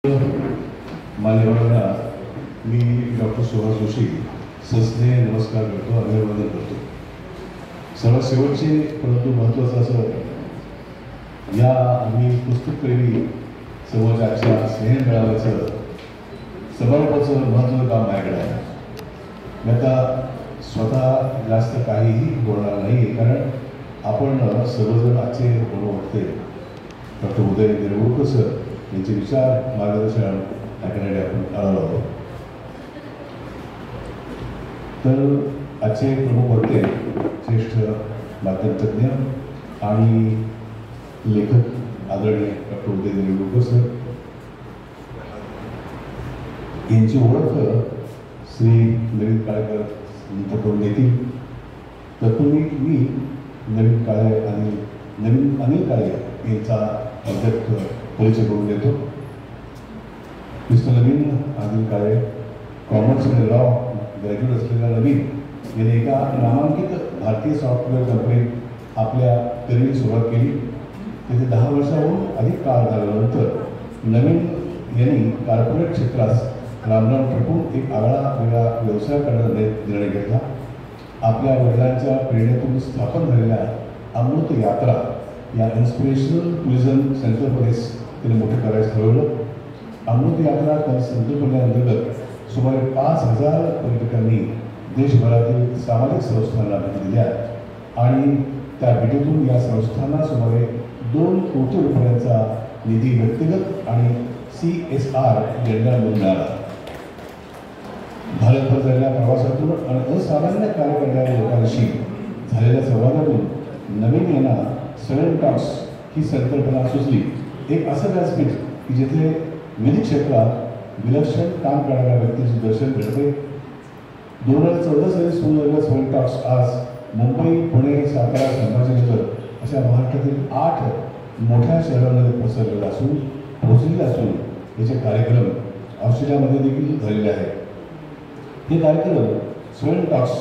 मान्यवरांना मी डॉक्टर सुभाष जोशी सस्नेह नमस्कार करतो, अभिवादन करतो. सर्वात शेवटचे परंतु महत्त्वाचं असं, या आम्ही पुस्तकप्रेमी समाजाच्या स्नेह मेळाव्याचं समारोपाचं महत्त्वाचं काम माझ्याकडे आहे. मी आता स्वतः जास्त काहीही बोलणार नाही, कारण आपण सर्वजण आजचे वाटते डॉक्टर उदय निरगुडकर सर यांचे विचार मार्गदर्शन ऐकण्यासाठी आपण आलो आहोत. तर आजचे प्रमुख वक्ते ज्येष्ठ माध्यमतज्ञ आणि लेखक आदरणीय डॉक्टर उदय निरगुडकर सर यांची ओळख श्री नवीन काळेकर करून देतील. तत्पूर्वी मी नवीन काळे आणि नवीन अनिल काळे यांचा अध्यक्ष परिचय करून देतो. मिस्टर नवीन अनिल काळे कॉमर्स आणि लॉ ग्रॅज्युएट असलेला नवीन यांनी एका नामांकित भारतीय सॉफ्टवेअर कंपनीत आपल्या करिअरची सुरुवात केली. तिथे 10 वर्षाहून अधिक काळ झाल्यानंतर नवीन यांनी कॉर्पोरेट क्षेत्रात रामराम ठोकून एक आगळा वेगळा व्यवसाय करण्याचा निर्णय घेतला. आपल्या वडिलांच्या प्रेरणेतून स्थापन झालेल्या अमृत यात्रा या इन्स्पिरेशनल टुरिझम सेंटरमध्ये त्याने मोठे करायचं ठरवलं. अमृत यात्रा संकल्पनेअंतर्गत सुमारे 5000 पर्यटकांनी देशभरातील सामाजिक संस्थांना भेटी दिल्या आणि त्या भेटीतून या संस्थांना सुमारे 2 कोटी रुपयांचा निधी व्यक्तिगत आणि CSR देणग्यांमधून मिळाला. भारतभर झालेल्या प्रवासातून आणि असामान्य कार्य करणाऱ्या लोकांशी झालेल्या संवादातून नवीन यांना सडन टॉक्स ही संकल्पना सुचली. एक असं व्यासपीठ की जिथे विविध क्षेत्रात विलक्षण काम करणाऱ्या व्यक्तीचे दर्शन घडते. 2014 साली सुरू झालेल्या सडन टॉक्स आज मुंबई, पुणे, सातारा, संभाजीनगर अशा महाराष्ट्रातील 8 मोठ्या शहरांमध्ये पोहोचलेले असून याचे कार्यक्रम ऑस्ट्रेलियामध्ये देखील झालेले आहेत. हे कार्यक्रम सडन टॉक्स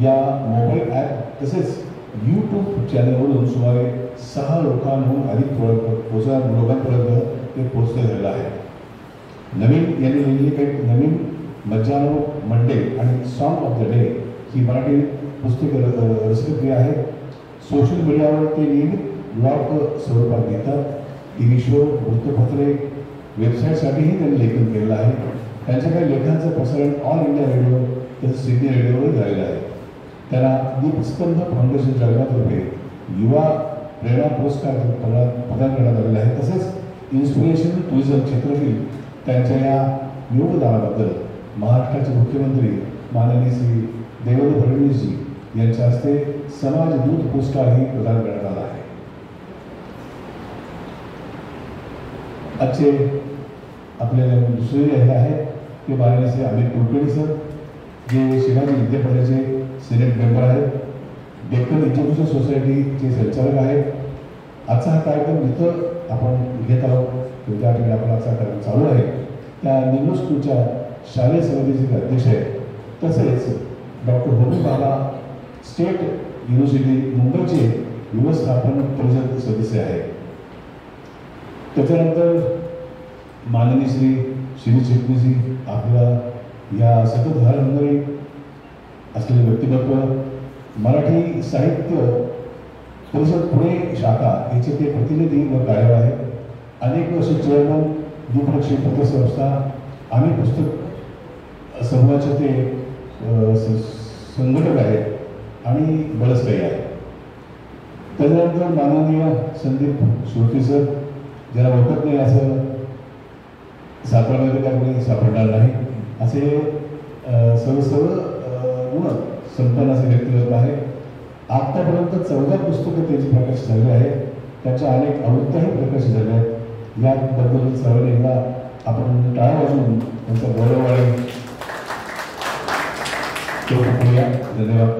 या मोबाईल ॲप तसेच यूट्यूब चॅनलवरून सुमारे 6 लोकांहून अधिक लोकांपर्यंत ते पोहोचले झालेलं आहे. नवीन यांनी लिहिलेली काही नवीन मज्जानो मंडे आणि सॉन्ग ऑफ द डे ही मराठी पुस्तके रसक्रिया आहे. सोशल मीडियावर ते नियमित ब्लॉग स्वरूपात घेतात. TV शो, वृत्तपत्रे, वेबसाईटसाठीही त्यांनी लेखन केलेलं आहे. त्यांच्या काही लेखांचं प्रसारण ऑल इंडिया रेडिओ तसंच सिडनी रेडिओवर झालेलं आहे. त्यांना दीपस्तंभ फाउंडेशन जळगावतर्फे युवा प्रेरणा पुरस्कार प्रदान करण्यात आलेला आहे. तसेच इन्स्पिरेशन टुरिझम क्षेत्रातील त्यांच्या या योगदानाबद्दल महाराष्ट्राचे मुख्यमंत्री माननीय श्री देवेंद्र फडणवीसजी यांच्या हस्ते समाजदूत पुरस्कारही प्रदान करण्यात आला आहे. आजचे आपले दुसरे हे आहेत ते माननीय श्री अमित कुलकर्णी सर, जे शिवाजी विद्यापीठाचे सिनेट मेंबर आहेत, डेक्कन एज्युकेशन सोसायटीचे संचालक आहेत. आजचा हा कार्यक्रम जिथं आपण घेत आहोत ज्या ठिकाणी आपण आजचा कार्यक्रम चालू आहे त्या निमो स्कूलच्या शालेय समितीचे अध्यक्ष आहेत. तसेच doctor Homi Bhabha state university मुंबईचे व्यवस्थापन परिषद सदस्य आहेत. त्याच्यानंतर माननीय श्री चिटणीसजी आपल्या या सतत घडामोडी असलेले व्यक्तिमत्व, मराठी साहित्य परिषद पुणे शाखा याचे ते प्रतिनिधी व कार्यवाह आहेत. अनेक वर्ष चेअरमन द्विपक्षीय पत्रसंस्था, आम्ही पुस्तक समूहाचे ते संघटक आहेत आणि बरंच काही आहे. त्याच्यानंतर माननीय संदीप सुरती सर, ज्याला ओळखत नाही असं सातारामध्ये काय कोणी सापडणार नाही, असे सर्व गुण संपन्न असे व्यक्तिमत्व आहे. आत्तापर्यंत 14 पुस्तकं त्यांची प्रकाशित झालेली आहेत. त्याच्या अनेक आवृत्त्याही प्रकाशित झाल्या आहेत. याबद्दल सर्वांनी एकदा आपण टाळ्या वाजवून त्यांचा गौरव आहे. धन्यवाद.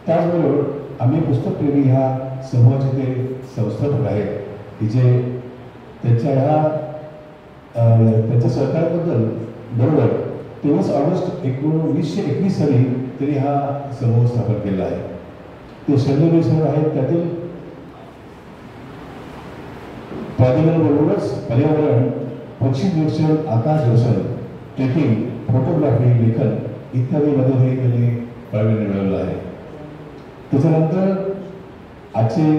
त्याचबरोबर आम्ही पुस्तकप्रेमी ह्या समूहाचे ते संस्थापक आहेत की जे त्यांच्या सहकार्याबद्दल बरोबर 23 ऑगस्ट 1921 साली त्यांनी हा समूह स्थापन केला आहे. ते शैलेश सर आहेत. त्यातील प्राधिकरणाबरोबरच पर्यावरण पक्षी निरीक्षण, आकाश दर्शन, ट्रेकिंग, फोटोग्राफी, लेखन इत्यादीमध्येही त्यांनी प्रावीण्य मिळवलं आहे. त्याच्यानंतर आजचे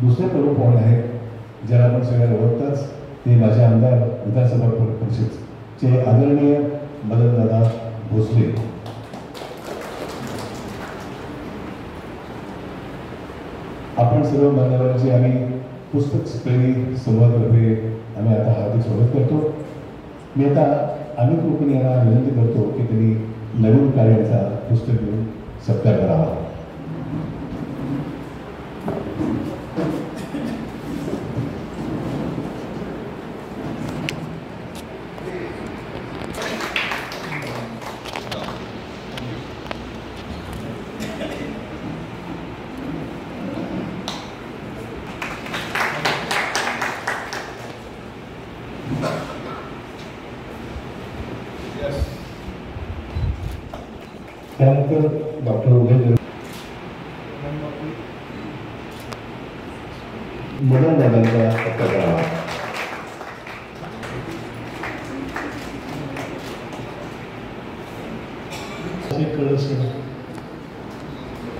दुसरे प्रमुख पाहुणे आहेत ज्याला आपण सगळ्यांना ओळखताच, ते माझे आमदार विधानसभा परिषदचे आदरणीय मदनदादा भोसले. आपण सर्व मान्यवरांचे आम्ही पुस्तक प्रेमी समूहातर्फे आम्ही आता हार्दिक स्वागत करतो. मी आता अमित कुलकर्णी यांना विनंती करतो की त्यांनी नवीन कार्याचा पुस्तक घेऊन सत्कार करावा. त्यानंतर डॉक्टर उदय मदन दादांचा सत्कार करावा. कळस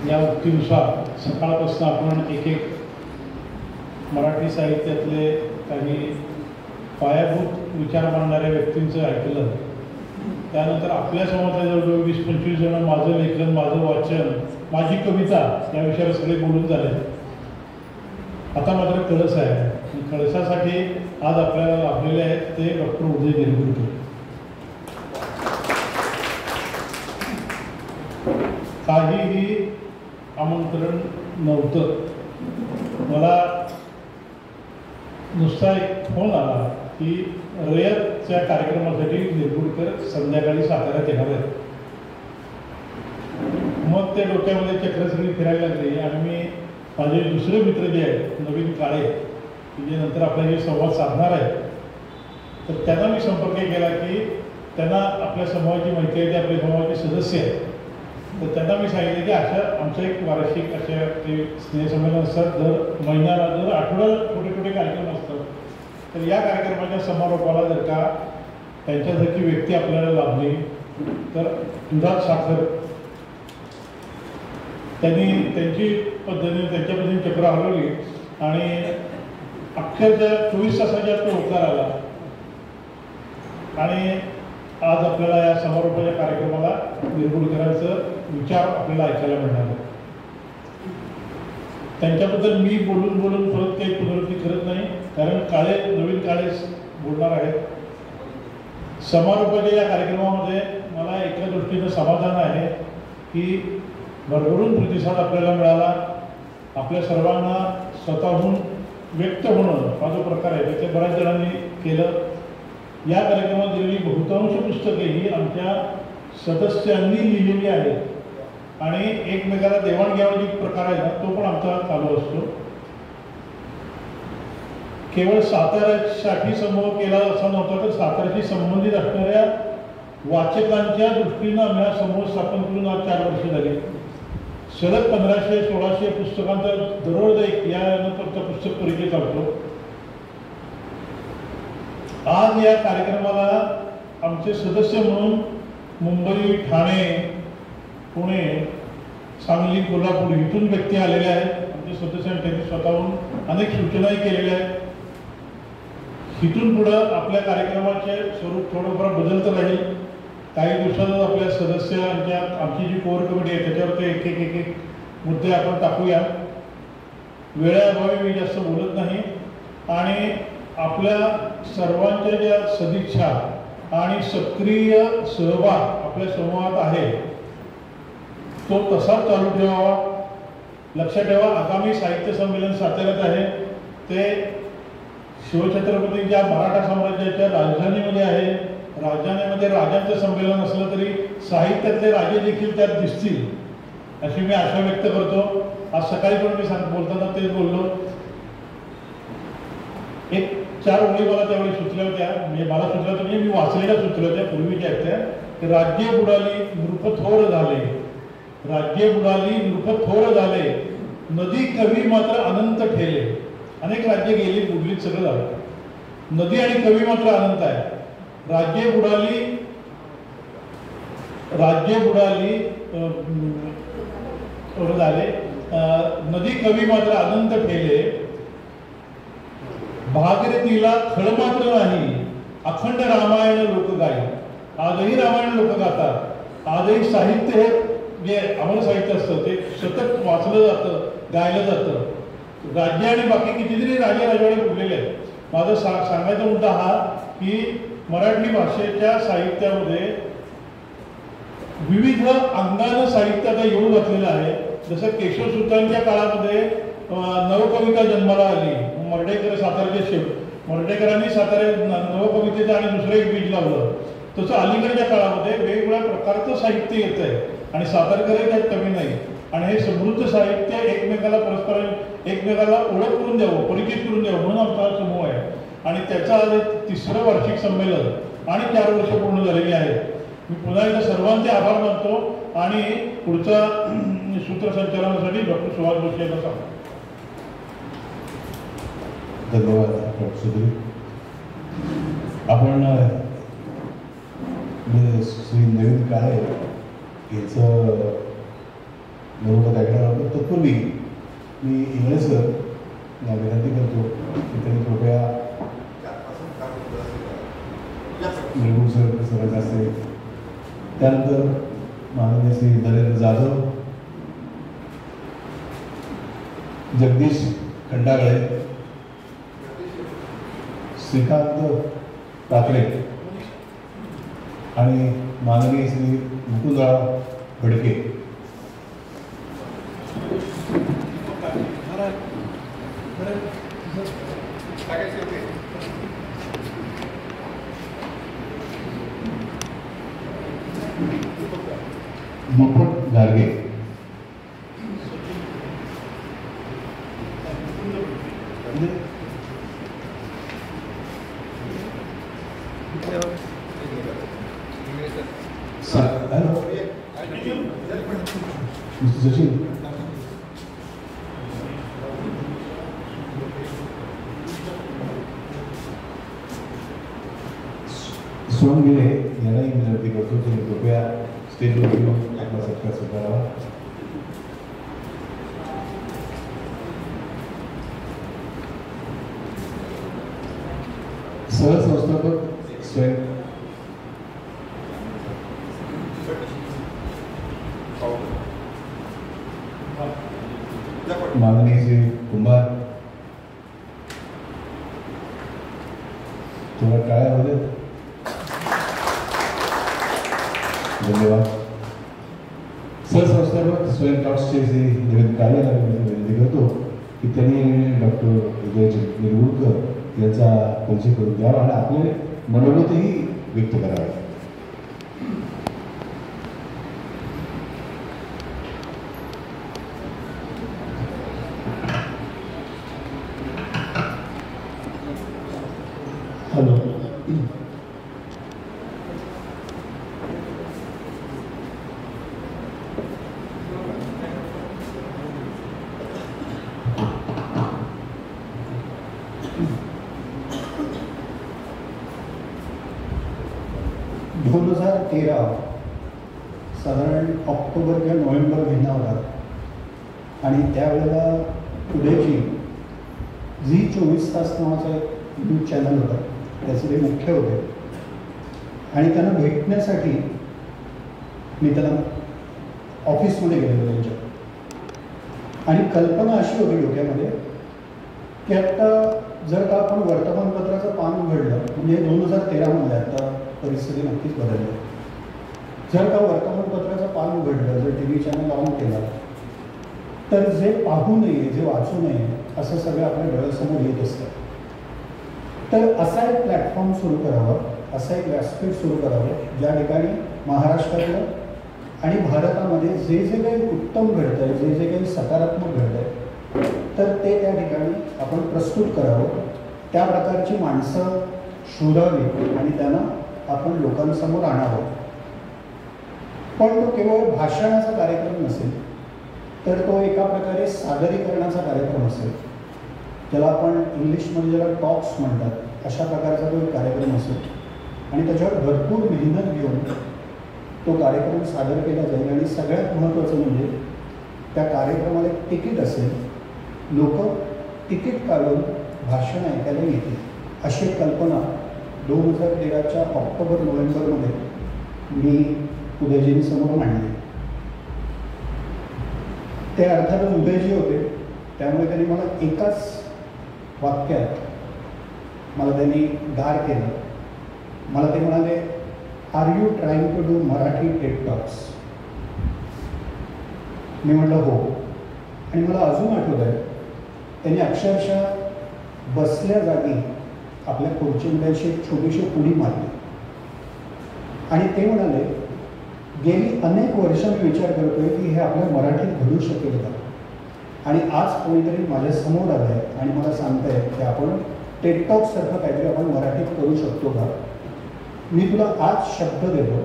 या उक्तीनुसार सकाळपासून आपण एक एक मराठी साहित्यातले काही पायाभूत विचार मांडणाऱ्या व्यक्तींचं ऐकलं. त्यानंतर आपल्या समाजात जवळजवळ 20-25 जण माझं लेखन, माझं वाचन, माझी कविता या विषयावर सगळे बोलून झाले. आता मात्र कळस आहे. कळसासाठी आज आपल्याला लाभलेले आहेत ते डॉक्टर उदय गिरगुडकर. काहीही आमंत्रण नव्हतं. मला नुसता एक फोन आला की रयतच्या कार्यक्रमासाठी गिरगुडकर संध्याकाळी साताऱ्यात येणार आहेत. मग ते डोक्यामध्ये चक्र सगळी फिरायला लागली आणि मी माझे दुसरे मित्र जे आहेत नवीन काळे, जे नंतर आपल्याशी संवाद साधणार आहे, तर त्यांना मी संपर्क केला की त्यांना आपल्या समूहाची माहिती आहे, ते आपल्या समूहाचे सदस्य आहेत. तर त्यांना मी सांगितलं की अशा आमचं एक वार्षिक अशा ते स्नेहसंमेलन असतात, दर महिन्याला दर आठवड्याला छोटे छोटे कार्यक्रम असतात. तर या कार्यक्रमाच्या समारोपाला जर का त्यांच्यासारखी व्यक्ती आपल्याला लाभली तर दुधात साखर. त्यांनी त्यांच्या पद्धतीने चक्र हलवली आणि अक्षरशः 24 तासाच्या तो होकार आला आणि आज आपल्याला या समारोपाच्या कार्यक्रमाला गिरगुडकरांचं विचार आपल्याला ऐकायला मिळणार. त्यांच्याबद्दल मी बोलून परत काही पुनरावृत्ती करत नाही, कारण नवीन काळे बोलणार आहेत. समारोपाच्या या कार्यक्रमामध्ये मला एका दृष्टीनं समाधान आहे की भरभरून प्रतिसाद आपल्याला मिळाला. आपल्या सर्वांना स्वतःहून व्यक्त होणं हा जो प्रकार आहे ते बऱ्याच जणांनी केलं. या कार्यक्रमात दिलेली बहुतांश पुस्तके ही आमच्या सदस्यांनी लिहिलेली आहेत आणि एकमेकाला देवाणघेवाणी प्रकार आहे ना तो पण आमचा चालू असतो. केवळ साताऱ्यासाठी समूह केला असा नव्हता, तर साताऱ्याशी संबंधित असणाऱ्या वाचकांच्या दृष्टीनं आम्ही हा समूह स्थापन करून आज 4 वर्ष झाली. सलग 1500-1600 पुस्तकांचा दररोज एक यानंतरचा पुस्तक परिचय चालतो. आज या कार्यक्रमाला आमचे सदस्य म्हणून मुंबई, ठाणे, पुणे, सांगली, कोल्हापूर इथून व्यक्ती आलेल्या आहेत. आमचे सदस्यांनी त्यांनी स्वतःहून अनेक सूचनाही केलेल्या आहेत. इथून पुढं आपल्या कार्यक्रमाचे स्वरूप थोडंफार बदलतं राहील. काही दिवसातच आपल्या सदस्यांच्या आमची जी कोर कमिटी आहे त्याच्यावर ते एक एक मुद्दे आपण टाकूया. वेळेअभावी मी जास्त बोलत नाही आणि आपल्या सर्वांच्या ज्या सदिच्छा आणि सक्रिय सहभाग आपल्या समूहात आहे तो तसाच चालू ठेवावा. लक्षात ठेवा, आगामी साहित्य संमेलन साताऱ्यात आहे ते शिवछत्रपतींच्या मराठा साम्राज्याच्या राजधानीमध्ये आहे. राजधानीमध्ये राजांचं संमेलन असलं तरी साहित्यातले राजे देखील त्यात दिसतील अशी मी आशा व्यक्त करतो. आज सकाळी पण मी बोलताना तेच बोललो. एक 4 ओळी मला त्यावेळी सुचल्या होत्या, म्हणजे मला सुचल्या होत्या म्हणजे मी वाचलेल्या सुचल्या होत्या पूर्वीच्या आहेत त्या. राज्य बुडाली नृप थोर झाले, राज्य बुडाली नृप थोर झाले, नदी कवी मात्र अनंत ठेले. अनेक राज्य गेली, बुडलीत, सगळं झालं. नदी आणि कवी मात्र अनंत आहे. राज्ये बुडाली झाले, नदी कवी मात्र अनंत ठेले, भागीरथीला खळ मात्र नाही, अखंड रामायण लोक गाय. आजही रामायण लोक गातात. आजही साहित्य हे जे अमर साहित्य असतं ते सतत वाचलं जातं, गायलं जातं. राज्य आणि बाकी कितीतरी राजे राजवाडे उरलेले आहेत. माझा सांगायचा मुद्दा हा की मराठी भाषेच्या साहित्यामध्ये विविध अंगानं साहित्य आता येऊ घातलेलं आहे. जसं केशवसुतांच्या काळामध्ये नवकविता जन्माला आली. मर्ढेकर साताऱ्याचे मर्ढेकरांनी नवकवितेचं आणि दुसरं एक बीज लावलं. तसं अलीकडच्या काळामध्ये वेगवेगळ्या प्रकारचं साहित्य येत आहे आणि सातारकरही त्यात कमी नाही. आणि हे समृद्ध साहित्य एकमेकाला ओळख करून द्यावं, परिचित करून द्यावं म्हणून आमचा समूह आहे. आणि त्याचं आज 3रं वार्षिक संमेलन आणि 4 वर्ष पूर्ण झालेली आहेत. मी पुन्हा एकदा सर्वांचे आभार मानतो आणि पुढच्या सूत्रसंचालनासाठी डॉक्टर सुभाष जोशी यांना सांगतो. धन्यवाद डॉक्टर सुधीर. आपण श्री नवीन काळे याचं मनोगत ऐकणार आहोत. तत्पूर्वी मी इंगळे सर विनंती करतो की त्यांनी कृपया निर्गुण सर असते, त्यानंतर माननीय श्री नरेंद्र जाधव, जगदीश खंडागळे, श्रीकांत काकडे आणि माननीय श्री मुकुंदराव भडके. दीपक गाडगे, हॅलो मिस्टर सचिन, सोनगिरे यांनाही विनंती करतो की कृपया स्टेजवर येऊन आपला सत्कार स्वीकारावा. सहसंस्थापक स्वयं माननीय श्री कुंभार, थोडा टाळ्या होते. धन्यवाद. सहसंस्थापक स्वयं टॉक्सचे श्री निवेदित कार्याला विनंती करतो की त्यांनी डॉक्टर विजय निरगुडकर यांचा परिचय करून द्यावा आणि आपले मनोगतही व्यक्त करावे. हॅलो. साधारण ऑक्टोबर किंवा नोव्हेंबर महिना होता आणि त्यावेळेला पुढेची Zee24 तास नावाचा एक न्यूज चॅनल होता, त्याचे ते मुख्य होते आणि त्यांना भेटण्यासाठी मी त्याला ऑफिसमध्ये गेलेलो त्यांच्या. आणि कल्पना अशी होती डोक्यामध्ये की आत्ता जर का आपण वर्तमानपत्राचं पान उघडलं, म्हणजे 2013मध्ये आता परिस्थिती नक्कीच बदलली. जर का वर्तमानपत्राचं पान उघडलं, जर TV चॅनल ऑन केला, तर जे पाहू नये, जे वाचू नये असं सगळं आपल्या डोळ्यासमोर येत असतं. तर असा एक प्लॅटफॉर्म सुरू करावा, असं एक व्यासपीठ सुरू करावं ज्या ठिकाणी महाराष्ट्रातलं आणि भारतामध्ये जे जे काही उत्तम घडतं आहे, जे जे काही सकारात्मक घडतं आहे, तर ते त्या ठिकाणी आपण प्रस्तुत करावं. त्या प्रकारची माणसं शोधावी आणि त्यांना आपण लोकांसमोर आणावं. पण तो केवळ भाषणाचा कार्यक्रम नसेल, तर तो एका प्रकारे सादरीकरणाचा कार्यक्रम असेल, ज्याला आपण इंग्लिशमध्ये ज्याला टॉक्स म्हणतात. अशा प्रकारचा तो एक कार्यक्रम असेल आणि त्याच्यावर भरपूर मेहनत घेऊन तो कार्यक्रम सादर केला जाईल. आणि सगळ्यात महत्त्वाचं म्हणजे त्या कार्यक्रमाला एक तिकीट असेल, लोक तिकीट काढून भाषण ऐकायला येतील, अशी एक कल्पना 2013च्या ऑक्टोबर-नोव्हेंबरमध्ये मी उदयजींसमोर मांडली. ते अर्थातच उदयजी होते, त्यामुळे त्यांनी मला एकाच वाक्यात मला त्यांनी गार केलं. मला ते म्हणाले, are you trying to do Marathi TED talks? मी म्हटलं हो. आणि मला अजून आठवत आहे, त्यांनी अक्षरशः बसल्या जागी आपल्या खुर्चीमध्ये अशी एक छोटीशी उडी मारली आणि ते म्हणाले, गेली अनेक वर्ष मी विचार करतोय की हे आपल्या मराठीत घडू शकेल का? आणि आज कोणीतरी माझ्यासमोर आलं आहे आणि मला सांगत आहे की आपण टेड टॉक्ससारखं काहीतरी आपण मराठीत करू शकतो का? मी तुला आज शब्द देतो,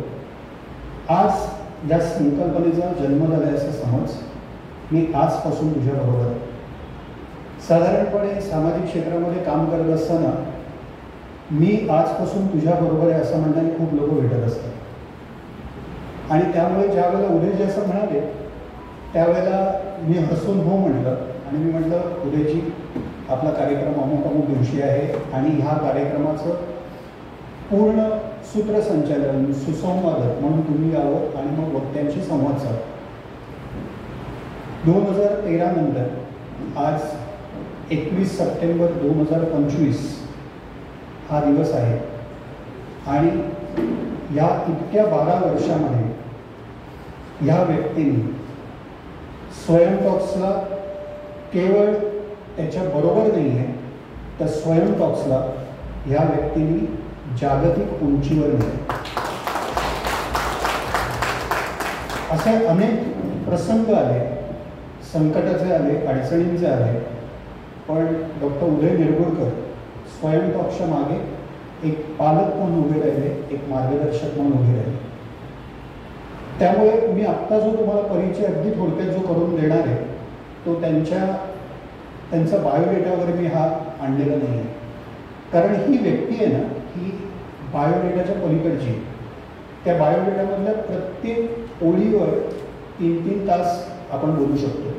आज या संकल्पनेचा जन्म झाला आहे असं समज. मी आजपासून तुझ्याबरोबर आहे. साधारणपणे सामाजिक क्षेत्रामध्ये काम करत असताना मी आजपासून तुझ्याबरोबर आहे असं म्हणणारे खूप लोक भेटत असतात. आणि त्यामुळे ज्या वेळेला उदयजी असं म्हणाले त्यावेळेला मी हसून हो म्हटलं आणि मी म्हटलं, उदयजी आपला कार्यक्रम अमुक अमुक दिवशी आहे आणि ह्या कार्यक्रमाचं पूर्ण सूत्रसंचालन सुसंवादक म्हणून तुम्ही यावं आणि मग वक्त्यांशी संवाद साधा. 2013 नंतर आज 21 सप्टेंबर 2025 हा दिवस आहे आणि या इतक्या 12 वर्षामध्ये ह्या व्यक्तीने स्वयं टॉक्सला केवळ त्याच्याबरोबर नाही आहे, तर स्वयं टॉक्सला ह्या व्यक्तीने जागतिक उंचीवर नेले. असे अनेक प्रसंग आले, संकटाचे आले, अडचणींचे आले, पण डॉक्टर उदय निरगुडकर स्वयं टॉक्सच्या मागे एक पालक म्हणून उभे राहिले, एक मार्गदर्शक म्हणून उभे राहिले. त्यामुळे मी आत्ता जो तुम्हाला परिचय अगदी थोडक्यात जो करून देणार आहे तो त्यांचा बायोडेटा वगैरे मी हा आणलेला नाही आहे, कारण ही व्यक्ती आहे ना, ही बायोडेटाच्या पलीकडची. त्या बायोडेटामधल्या प्रत्येक ओळीवर 3-3 तास आपण बोलू शकतो.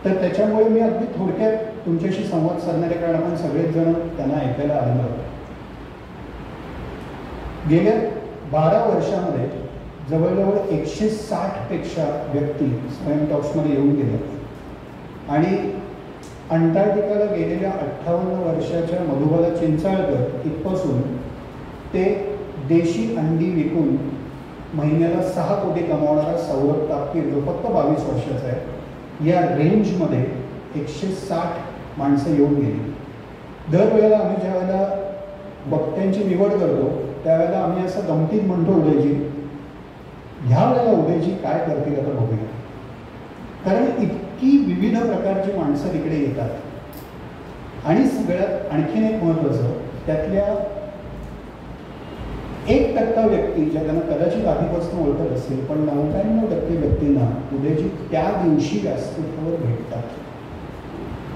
तर त्याच्यामुळे मी अगदी थोडक्यात तुमच्याशी संवाद साधणारे, कारण आपण सगळेच जण त्यांना ऐकायला आलेलो आहोत. गेल्या 12 वर्षामध्ये जवळजवळ 160 पेक्षा व्यक्ती स्वयं टॉक्समध्ये येऊन गेल्या आणि अंटार्क्टिकाला गेलेल्या 58 वर्षाच्या मधुबाला चिंचाळकर इथपासून ते देशी अंडी विकून महिन्याला 6 कोटी कमावणारा सौरभ तापकीर जो फक्त 22 वर्षाचा आहे, या रेंजमध्ये 160 माणसं येऊन गेली. दरवेळेला आम्ही ज्या वेळेला वक्त्यांची निवड करतो त्यावेळेला आम्ही असं गमतीत म्हणतो, उदयजी ह्या वेळेला उदयजी काय करतील आता बघूया, कारण इतकी विविध प्रकारची माणसं तिकडे येतात. आणि सगळ्यात आणखीन एक महत्त्वाचं, त्यातल्या 1% व्यक्ती ज्या त्यांना कदाचित आधीपासून ओळखत असेल, पण 99% व्यक्तींना उदयजी त्या दिवशी व्यासपीठावर भेटतात.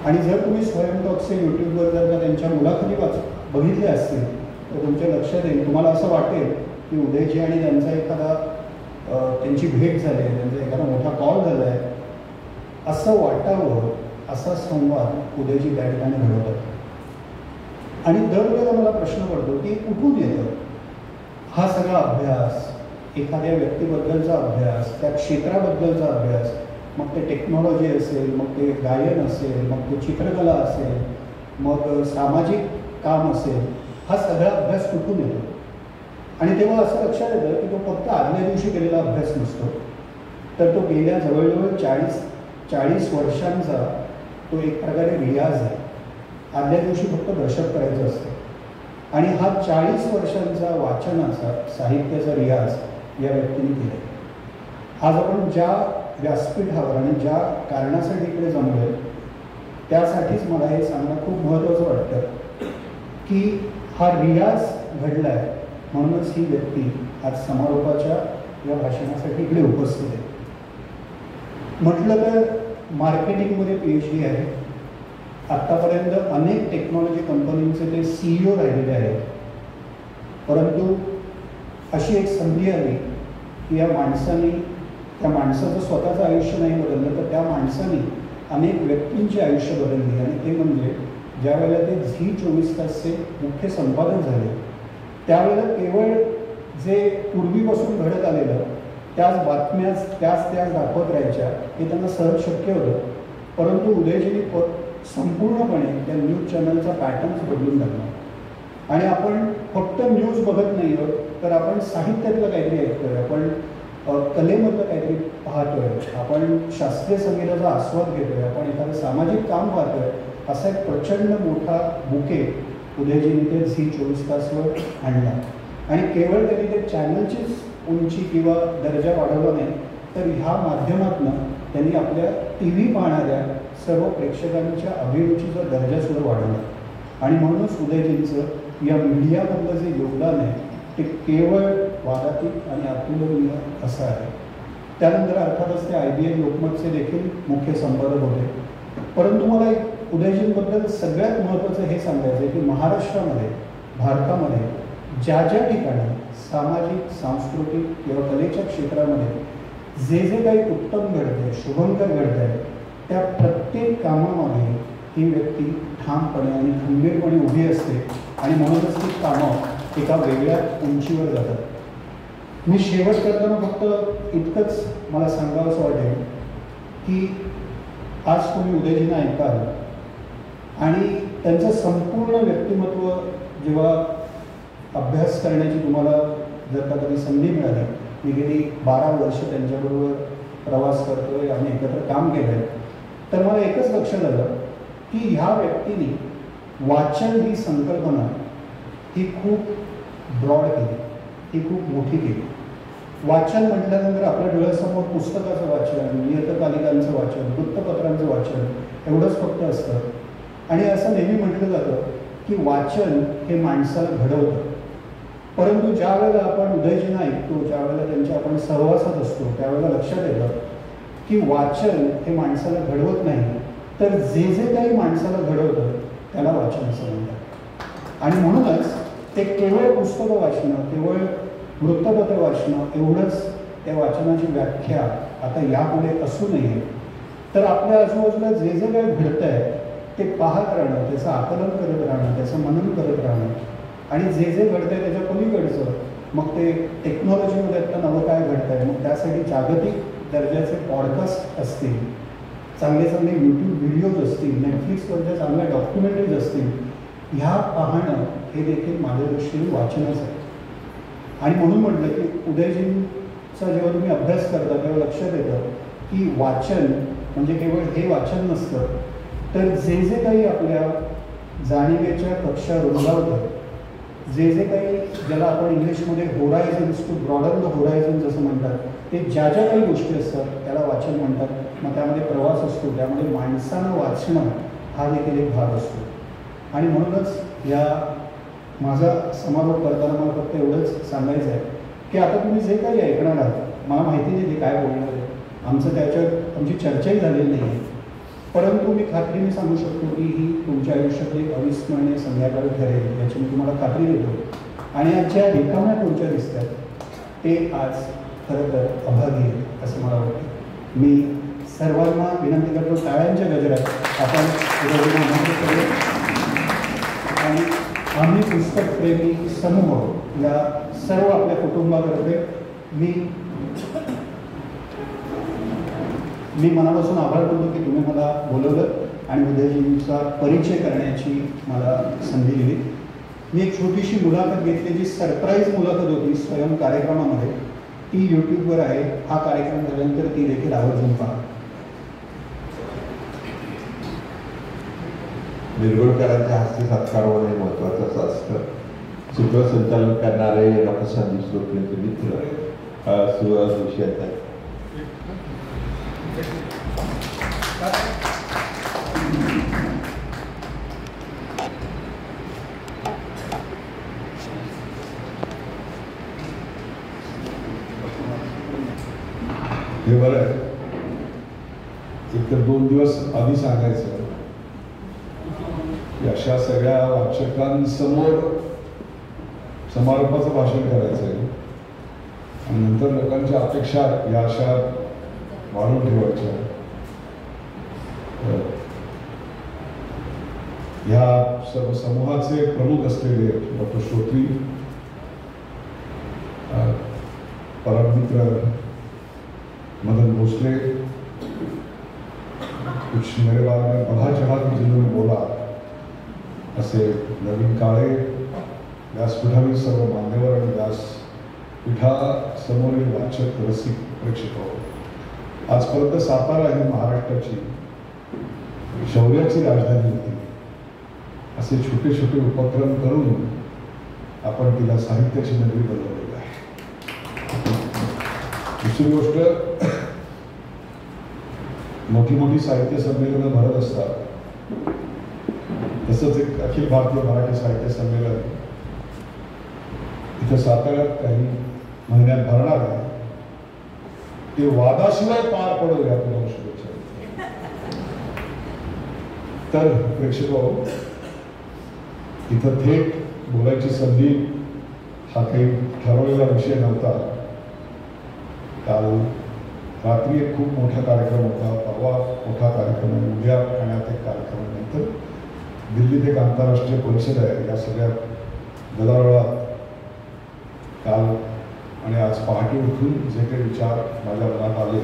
आणि जर तुम्ही स्वयं टॉक्सचे यूट्यूबवर जर का त्यांच्या मुलाखती बघितल्या असतील तर तुमच्या लक्षात येईल, तुम्हाला असं वाटेल की उदयजी आणि त्यांचा एखादा त्यांची भेट झाली आहे, त्यांचा एखादा मोठा कॉल झाला आहे असं वाटावं, असा संवाद उदयजी त्या ठिकाणी घडवतात. आणि दरवेळेला मला प्रश्न पडतो की कुठून येतं हा सगळा अभ्यास, एखाद्या व्यक्तीबद्दलचा अभ्यास, त्या क्षेत्राबद्दलचा अभ्यास, मग ते टेक्नॉलॉजी असेल, मग ते गायन असेल, मग ते चित्रकला असेल, मग सामाजिक काम असेल, हा सगळा अभ्यास कुठून येतो? आणि तेव्हा असं लक्षात येतं की तो फक्त आदल्या दिवशी केलेला अभ्यास नसतो, तर तो गेल्या जवळजवळ 40 वर्षांचा तो एक प्रकारे रियाज आहे. आदल्या दिवशी फक्त दर्शक करायचं असतं आणि हा 40 वर्षांचा वाचनाचा, साहित्याचा रियाज या व्यक्तीने केला. आज आपण ज्या व्यासपीठावर आणि ज्या कारणासाठी इकडे जमलोय त्यासाठीच मला हे सांगणं खूप महत्त्वाचं वाटतं की हा रियाज घडला आहे, म्हणूनच ही व्यक्ती आज समारोपाच्या या भाषणासाठी इकडे उपस्थित आहे. म्हटलं तर मार्केटिंगमध्ये PhD आहे, आत्तापर्यंत अनेक टेक्नॉलॉजी कंपनींचे ते CEO राहिलेले आहेत. परंतु अशी एक संधी आली की या माणसाने, त्या माणसाचं स्वतःचं आयुष्य नाही बदललं, तर त्या माणसाने अनेक व्यक्तींची आयुष्य बदलली. आणि ते म्हणजे ज्या वेळेला ते झी 24 तासचे मुख्य संपादक झाले, त्यावेळेला केवळ जे पूर्वीपासून घडत आलेलं त्याच बातम्या त्याच दाखवत राहायच्या हे त्यांना सहज शक्य होतं. परंतु उदयजींनी संपूर्णपणे त्या न्यूज चॅनलचा पॅटर्न्स बदलून टाकला. आणि आपण फक्त न्यूज बघत नाही आहोत, तर आपण साहित्यातलं काहीतरी ऐकतोय, आपण कलेमधलं काहीतरी पाहतोय, आपण शास्त्रीय संगीताचा आस्वाद घेतोय, आपण एखादं सामाजिक काम पाहतोय. असा एक प्रचंड मोठा बुके उदयजींनी ते झी 24 तासवर आणला. आणि केवळ त्यांनी ते चॅनलचीच उंची किंवा दर्जा वाढवला नाही, तर ह्या माध्यमातून त्यांनी आपल्या TV पाहणाऱ्या सर्व प्रेक्षकांच्या अभिरुचीचा दर्जासुद्धा वाढवला. आणि म्हणूनच उदयजींचं या मीडियामधलं जे योगदान आहे ते केवळ वादातीत आणि अतुलनीय असं आहे. त्यानंतर अर्थातच ते IBN लोकमतचे देखील मुख्य संपादक होते. परंतु मला एक उदयजींबद्दल सगळ्यात महत्त्वाचं हे सांगायचं आहे की महाराष्ट्रामध्ये, भारतामध्ये ज्या ठिकाणी सामाजिक, सांस्कृतिक किंवा कलेच्या क्षेत्रामध्ये जे काही उत्तम घडत आहे, शुभंकर घडत आहे, त्या प्रत्येक कामामध्ये ही व्यक्ती ठामपणे आणि खंबीरपणे उभी असते. आणि म्हणूनच ती कामं एका वेगळ्या उंचीवर जातात. मी शेवट करताना फक्त इतकंच मला सांगावं असं वाटेल की आज तुम्ही उदयजींना ऐकाल आणि त्यांचं संपूर्ण व्यक्तिमत्व जेव्हा अभ्यास करण्याची तुम्हाला जर का कधी संधी मिळाली, मी गेली 12 वर्ष त्यांच्याबरोबर प्रवास करतोय, आम्ही एकत्र काम केलं आहे, तर मला एकच लक्षात आलं की ह्या व्यक्तीने वाचन ही संकल्पना ही खूप ब्रॉड केली, ही खूप मोठी केली. वाचन म्हटल्यानंतर आपल्या डोळ्यासमोर पुस्तकाचं वाचन, नियतकालिकांचं वाचन, वृत्तपत्रांचं वाचन एवढंच फक्त असतं. आणि असं नेहमी म्हटलं जातं की वाचन हे माणसाला घडवतं. परंतु ज्या वेळेला आपण उदयजींना ऐकतो, ज्या वेळेला त्यांच्या आपण सहवासात असतो, त्यावेळेला लक्षात येतं की वाचन हे माणसाला घडवत नाही, तर जे काही माणसाला घडवतं त्याला वाचन असं म्हणतात. आणि म्हणूनच ते केवळ पुस्तकं वाचणं, केवळ वृत्तपत्र वाचणं एवढंच त्या वाचनाची व्याख्या आता यापुढे असू नये. तर आपल्या आजूबाजूला जे काही घडतं आहे ते पाहत राहणं, त्याचं आकलन करत राहणं, त्याचं मनन करत राहणं. आणि जे घडतं आहे त्याच्या पलीकडचं, मग ते टेक्नॉलॉजीमध्ये आता नवं काय घडतं आहे, मग त्यासाठी जागतिक दर्जाचे पॉडकास्ट असतील, चांगले YouTube व्हिडिओज असतील, नेटफ्लिक्सवरच्या चांगल्या डॉक्युमेंटरीज असतील, ह्या पाहणं हे देखील माझ्या दृष्टीने वाचनच आहे. आणि म्हणून म्हटलं की उदयजींचा जेव्हा तुम्ही अभ्यास करता तेव्हा लक्षात येतं की वाचन म्हणजे केवळ हे वाचन नसतं, तर जे काही आपल्या जाणिवेच्या कक्षा रुंदावतं, जे काही ज्याला आपण इंग्लिशमध्ये horizons to broaden the horizon जसं म्हणतात, ते ज्या काही गोष्टी असतात त्याला वाचन म्हणतात. मग त्यामध्ये प्रवास असतो, त्यामध्ये माणसानं वाचणं हा देखील एक भाग असतो. आणि म्हणूनच या माझा समारोप करताना मला फक्त एवढंच सांगायचं आहे की आता तुम्ही जे काही ऐकणार आहात, मला माहिती नाही ते काय बोलणार आहे, आमची चर्चाही झालेली नाही आहे, परंतु मी खात्रीने सांगू शकतो की ही तुमच्या आयुष्यातली अविस्मरणीय संध्याकाळ ठरेल याची मी तुम्हाला खात्री देतो. आणि आज ज्या रिकाम्या खुर्च्या दिसतात ते आज खरं तर अभागी आहेत असं मला वाटतं. मी सर्वांना विनंती करतो, टाळ्यांच्या गजरात आपण करूया. आणि आम्ही पुस्तकप्रेमी समूह या सर्व आपल्या कुटुंबातर्फे मी मनापासून आभार मानतो की तुम्ही मला बोलवलं आणि उदयजींचा परिचय करण्याची मला संधी दिली. मी एक छोटीशी मुलाखत घेतली, जी सरप्राईज मुलाखत होती स्वयं कार्यक्रमामध्ये, ती YouTubeवर आहे. हा कार्यक्रम झाल्यानंतर ती देखील आवर्जून पहा. निर्गुणकरांच्या हस्ते सत्कार होणे महत्त्वाचं असतं. सूत्रसंचालन करणारे डॉक्टर संदीप श्रोत्रेंचे मित्र सुहास जोशी आहेत. हे बरं आहे, एकतर 2 दिवस आधी सांगायचं की अशा सगळ्या वाचकांसमोर समारोपाचं भाषण करायचं आहे आणि नंतर लोकांच्या अपेक्षा या अशा वाढून ठेवायच्या. ह्या सर्व समूहाचे प्रमुख असलेले डॉक्टर श्रोत्री, परममित्र मदन भोसले, कुछ मेरे बारे में बढ़ा चढ़ा के जिन्होंने बोला असे नवीन काळे, व्यासपीठावरील सर्व मान्यवर आणि व्यासपीठासमोरील वाचक, रसिक, प्रेक्षक, आजपर्यंत सातारा ही महाराष्ट्राची शौर्याची राजधानी होती. असे छोटे छोटे उपक्रम करून आपण तिला साहित्याची नगरी बनवलेली आहे. दुसरी गोष्ट, मोठी मोठी साहित्य संमेलनं भरत असतात. तसंच एक अखिल भारतीय मराठी साहित्य संमेलन इथं साताऱ्यात काही महिन्यात भरणार आहे. ते वादाशिवाय पार पडो या तुम्हाला शुभेच्छा. तर प्रेक्षक, इथं थेट बोलायची संधी हा काही ठरवलेला विषय नव्हता. काल रात्री एक खूप मोठा कार्यक्रम होता, परवा मोठा कार्यक्रम, उद्या ठाण्यात एक कार्यक्रम, नंतर दिल्लीत एक आंतरराष्ट्रीय परिषद आहे. या सगळ्या गदारोळात काल आणि आज पहाटे उठून जे काही विचार माझ्या मनात आले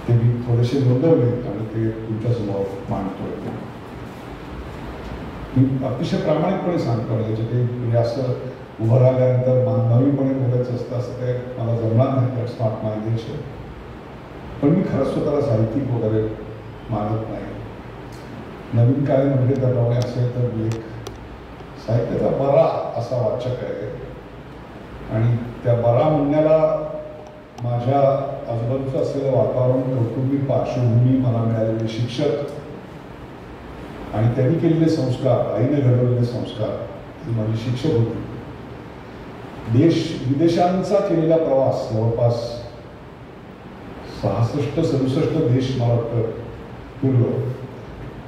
ते मी थोडेसे नोंदवले आणि ते तुमच्यासमोर मांडतोय. मी अतिशय प्रामाणिकपणे सांगतो, याचे काही म्हणजे असं उभं राहिल्यानंतर नवीनपणे बोलायचं असतं असं काय मला जमणार नाही. That's not my nature. पण मी खरंच स्वतःला साहित्यिक वगैरे मानत नाही. नवीन काय म्हणजे त्याप्रमाणे असेल तर मी एक साहित्याचा बरा असा वाचक आहे आणि त्या बरा म्हणण्याला माझ्या आजूबाजूचं असलेलं वातावरण, कौटुंबिक पार्श्वभूमी, मला मिळालेले शिक्षक आणि त्यांनी केलेले संस्कार, आईने घडवलेले संस्कार, ही माझी शिक्षक होती. विदेशांचा केलेला प्रवास, जवळपास 66-67 देश मला वाटतं फिरलो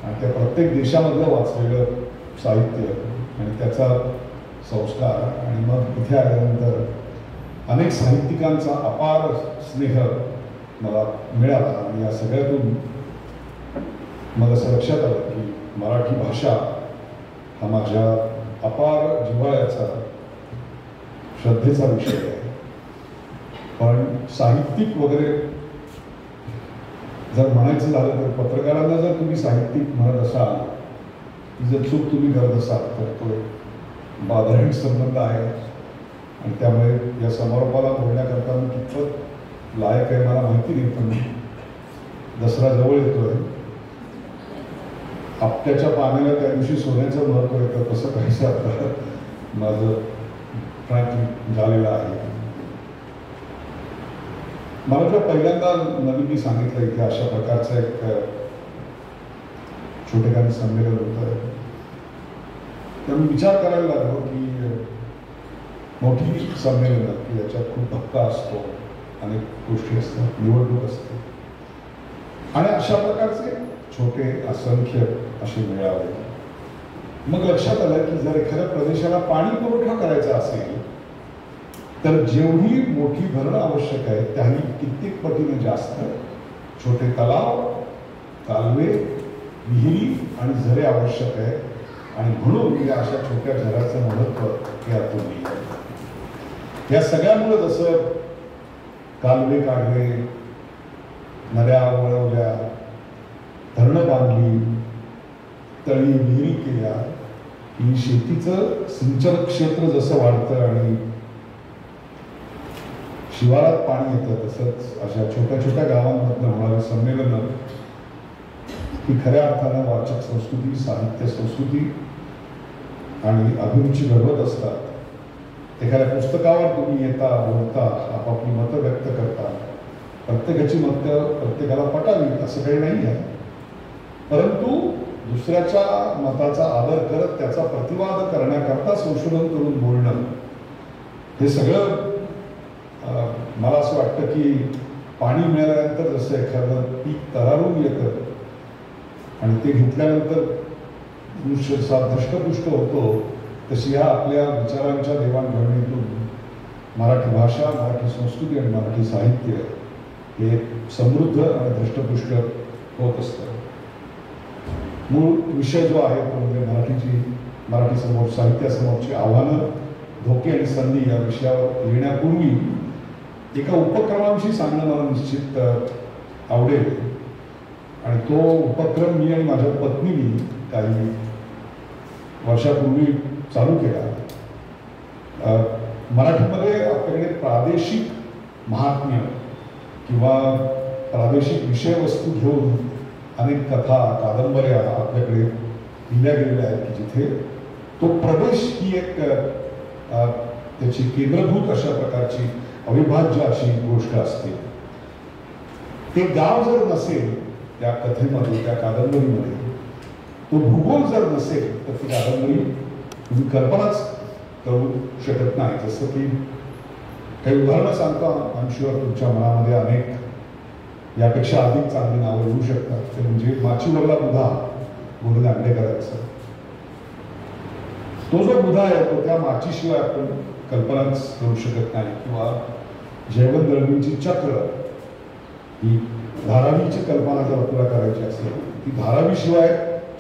आणि त्या प्रत्येक देशामधलं वाचलेलं साहित्य आणि त्याचा संस्कार आणि मग इथे आल्यानंतर अनेक साहित्यिकांचा अपार स्नेह मला मिळाला आणि या सगळ्यातून मला असं लक्षात आलं की मराठी भाषा हा माझ्या अपार जिव्हाळ्याचा, श्रद्धेचा विषय आहे. पण साहित्यिक वगैरे जर म्हणायचं झालं तर पत्रकारांना जर तुम्ही साहित्यिक म्हणत असाल, जर चूक तुम्ही करत असाल तर तो बाधारहित संबंध आहे आणि त्यामुळे या समारोपाला बोलण्याकरता मी कितपत लायक आहे मला माहिती नाही. पण दसरा जवळ येतोय, आपट्याच्या पाण्याला त्या दिवशी सोन्याचं महत्त्व येतं, तसं काहीसं आता माझं फ्रँकली झालेलं आहे. मला तर पहिल्यांदा नवीन मी सांगितलं की अशा प्रकारचं एक छोटेखानी संमेलन होतं. त्यामुळे विचार करायला लागलो की मोठी संमेलनं की याच्यात खूप धक्का असतो, अनेक गोष्टी असतात, निवडणूक असते आणि अशा प्रकारचे छोटे असंख्य असे मेळावे. मग लक्षात आलं की जर एखाद्या प्रदेशाला पाणी पुरवठा करायचा असेल तर जेवढी मोठी धरणं आवश्यक आहे त्याही कित्येक पटीने जास्त छोटे तलाव, कालवे, विहिरी आणि झरे आवश्यक आहे. आणि म्हणून या अशा छोट्या झऱ्याचं महत्त्व यातून आहे. या सगळ्यामुळे जसं कालवे काढले, नद्या वळवल्या, धरणं बांधली, तळी विहिरी केल्या की शेतीचं सिंचन क्षेत्र जसं वाढतं आणि शिवारात पाणी येतं, तसंच अशा छोट्या छोट्या गावांमधनं होणारी संमेलनं ही खऱ्या अर्थानं वाचक संस्कृती, साहित्य संस्कृती आणि अभिरुची घडवत असतात. एखाद्या पुस्तकावर तुम्ही येता, बोलता, आपापली मतं व्यक्त करता, प्रत्येकाची मतं प्रत्येकाला पटावी असं काही नाही आहे. परंतु दुसऱ्याच्या मताचा आदर करत त्याचा प्रतिवाद करण्याकरता संशोधन करून बोलणं, हे सगळं मला असं वाटतं की पाणी मिळाल्यानंतर जसं एखादं पीक तरारून येतं आणि ते घेतल्यानंतर मनुष्य धष्टपुष्ट होतो तशी ह्या आपल्या विचारांच्या देवाणघेवाणीतून मराठी भाषा, मराठी संस्कृती आणि मराठी साहित्य हे समृद्ध आणि धष्टपुष्ट होत असतं. मूळ विषय जो आहे तो म्हणजे मराठीसमोर साहित्यासमोरची आव्हानं, धोके आणि संधी या विषयावर लिहिण्यापूर्वी एका उपक्रमाविषयी सांगणं मला निश्चित आवडेल. आणि तो उपक्रम मी आणि माझ्या पत्नीने काही वर्षापूर्वी चालू केला. मराठीमध्ये आपल्याकडे प्रादेशिक महात्म्य किंवा प्रादेशिक विषयवस्तू घेऊन अनेक कथा, कादंबऱ्या आपल्याकडे लिहिल्या गेलेल्या आहेत की जिथे तो प्रदेश ही एक त्याची केंद्रभूत अशा प्रकारची अविभाज्य अशी गोष्ट असते. ते गाव जर नसेल त्या कथेमध्ये, त्या कादंबरीमध्ये, तो भूगोल जर नसेल तर ती कादंबरी तुम्ही कल्पनाच करू शकत नाही. जसं की काही उदाहरणं सांगता आय एम शुअर तुमच्या मनामध्ये अनेक यापेक्षा अधिक चांगली नावं येऊ शकतात. ते म्हणजे माचीवरला बुधा म्हणून दांडेकरांचं. तो जो बुधा आहे तो त्या माचीशिवाय आपण कल्पनाच करू शकत नाही. किंवा जयवंत दळवींची चक्र ही धारावीची कल्पना जर तुला करायची असेल ती धारावीशिवाय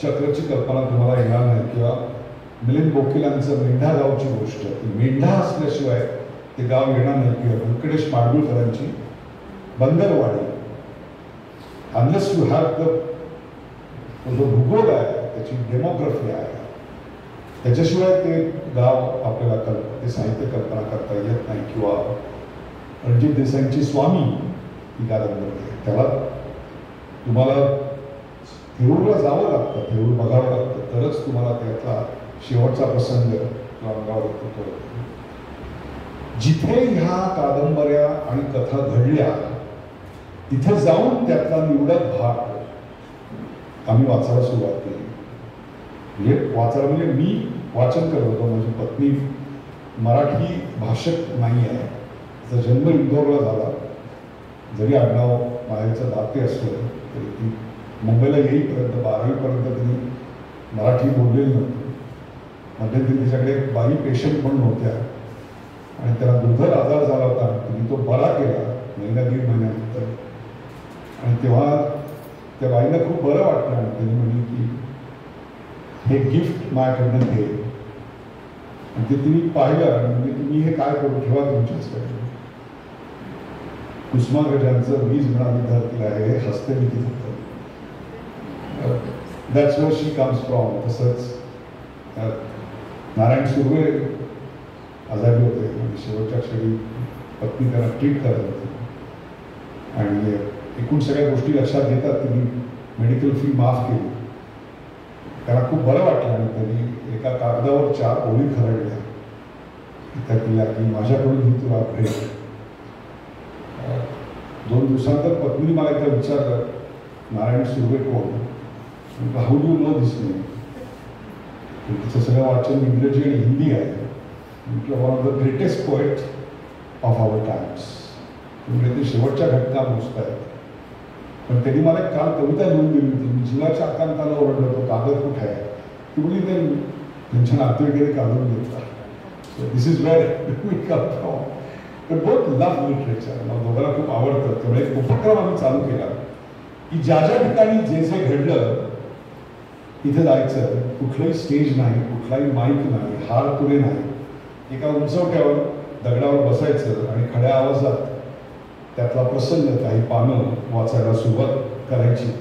चक्रची कल्पना तुम्हाला येणार नाही. किंवा मिलिंद बोकिलांचं मेंढा गावची गोष्ट, ती मेंढा असल्याशिवाय ते गाव येणार नाही. किंवा व्यंकटेश माडगुळकरांची बंदरवाडी, अनलेस यू हॅव तो जो भूगोल आहे, त्याची डेमोग्राफी आहे, त्याच्याशिवाय ते गाव आपल्याला ते साहित्य कल्पना करता येत नाही. किंवा रणजित देसाईंची स्वामी ही कादंबरी आहे, त्याला तुम्हाला थेऊरला जावं लागतं, थेऊर बघावं लागतं, तरच तुम्हाला त्यातला शेवटचा प्रसंग किंवा अंगावर येतो. जिथे ह्या कादंबऱ्या आणि कथा घडल्या तिथे जाऊन त्यातला निवडक भाग आम्ही वाचायला सुरुवात केली. म्हणजे वाचायला म्हणजे मी वाचन करत होतो, माझी पत्नी मराठी भाषक नाही आहे. तिचा जन्म इंदोरला झाला, जरी आडनाव माहेरचं दाते असलं तरी ती मुंबईला येईपर्यंत 12वीपर्यंत तिने मराठी बोललेली नव्हती. मध्यंतरी तिच्याकडे बाई पेशंट पण नव्हत्या आणि त्याला दुर्धर आजार झाला होता. तिने तो बरा केला महिना दीड महिन्यानंतर. आणि तेव्हा त्या बाईंना खूप बरं वाटलं आणि त्यांनी म्हणली की हे गिफ्ट माझ्याकडनं घे. आणि ते तिने पाहिलं आणि म्हणजे तुम्ही हे काय करू, ठेवा तुमच्याचकडे. कुसुमाग्रजांचं वीज म्हणाली धरतीला हे हसते मी तिथे. That's where she comes from. तसंच नारायण सुर्वे आजारी होते आणि शेवटच्या क्षणी पत्नी त्यांना ट्रीट करत होती आणि एकूण सगळ्या गोष्टी लक्षात घेतात त्यांनी मेडिकल फी माफ केली. त्याला खूप बरं वाटलं आणि त्यांनी एका कागदावर 4 ओळी खरडल्या. त्या केल्या की माझ्याकडून ही तुला भेट. 2 दिवसांतर पत्नीने मला एकदा विचारलं नारायण सुर्वे कोण, how do know this name. तिचं सगळं वाचन इंग्रजी आणि हिंदी आहे. म्हटलं one of the greatest poet of our times. म्हणजे ते शेवटच्या घटना मोजत आहेत. पण त्यांनी मला काल कविता लिहून दिली होती. मी जीवाच्या आकांताला ओरडलो होतो, कागद कुठे आहे. ती बोलली ते त्यांच्या नातेवाईकांनी काढून घेतला. So this is where we come from. पण बोथ लव्ह लिटरेचर, मला दोघांना खूप आवडतं. त्यामुळे एक उपक्रम आम्ही चालू केला की ज्या ज्या ठिकाणी जे जे घडलं तिथे जायचं. कुठलंही स्टेज नाही, कुठलाही माईक नाही, हार तुरे नाही. एका उंचवट्यावर दगडावर बसायचं आणि खड्या आवाजात त्यातला प्रसंग, काही पानं वाचायला सुरुवात करायची.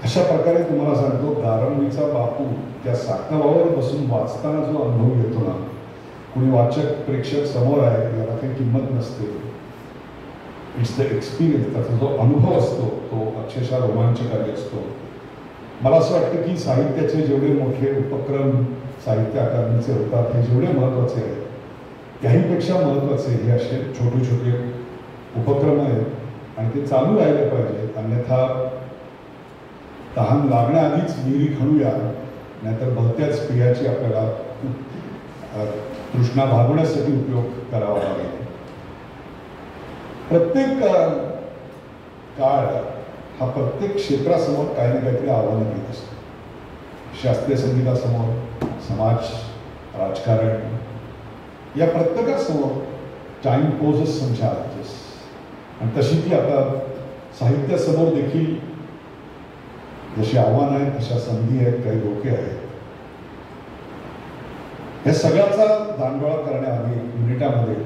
अशा प्रकारे तुम्हाला सांगतो दारंबीचा बापू त्या साखरावर बसून वाचताना जो अनुभव येतो ना, कुणी वाचक प्रेक्षक समोर आहे याला काही किंमत नसते. It's the experience. त्याचा जो अनुभव असतो तो अक्षरशः रोमांचकारी असतो. मला असं वाटतं की साहित्याचे जेवढे मोठे उपक्रम साहित्य अकादमीचे होतात हे जेवढे महत्त्वाचे आहेत त्याहीपेक्षा महत्त्वाचे हे असे छोटे छोटे उपक्रम आहेत आणि ते चालू राहिले पाहिजेत. अन्यथा तहान लागण्याआधीच विहिरी खणूया, नाहीतर भलत्याच पियाची आपल्याला तृष्णा भागवण्यासाठी उपयोग करावा लागेल. प्रत्येक काळ हा प्रत्येक क्षेत्रासमोर काही ना काहीतरी आव्हानं घेत असतो. शास्त्रीय संगीतासमोर, समाज, राजकारण या प्रत्येकासमोर टाइम पोजेस some challenges. आणि तशी ती आता साहित्यासमोर देखील जशी आव्हानं आहेत तशा संधी आहेत, काही धोके आहेत. या सगळ्याचा दांडोळा करण्याआधी मिनिटामध्ये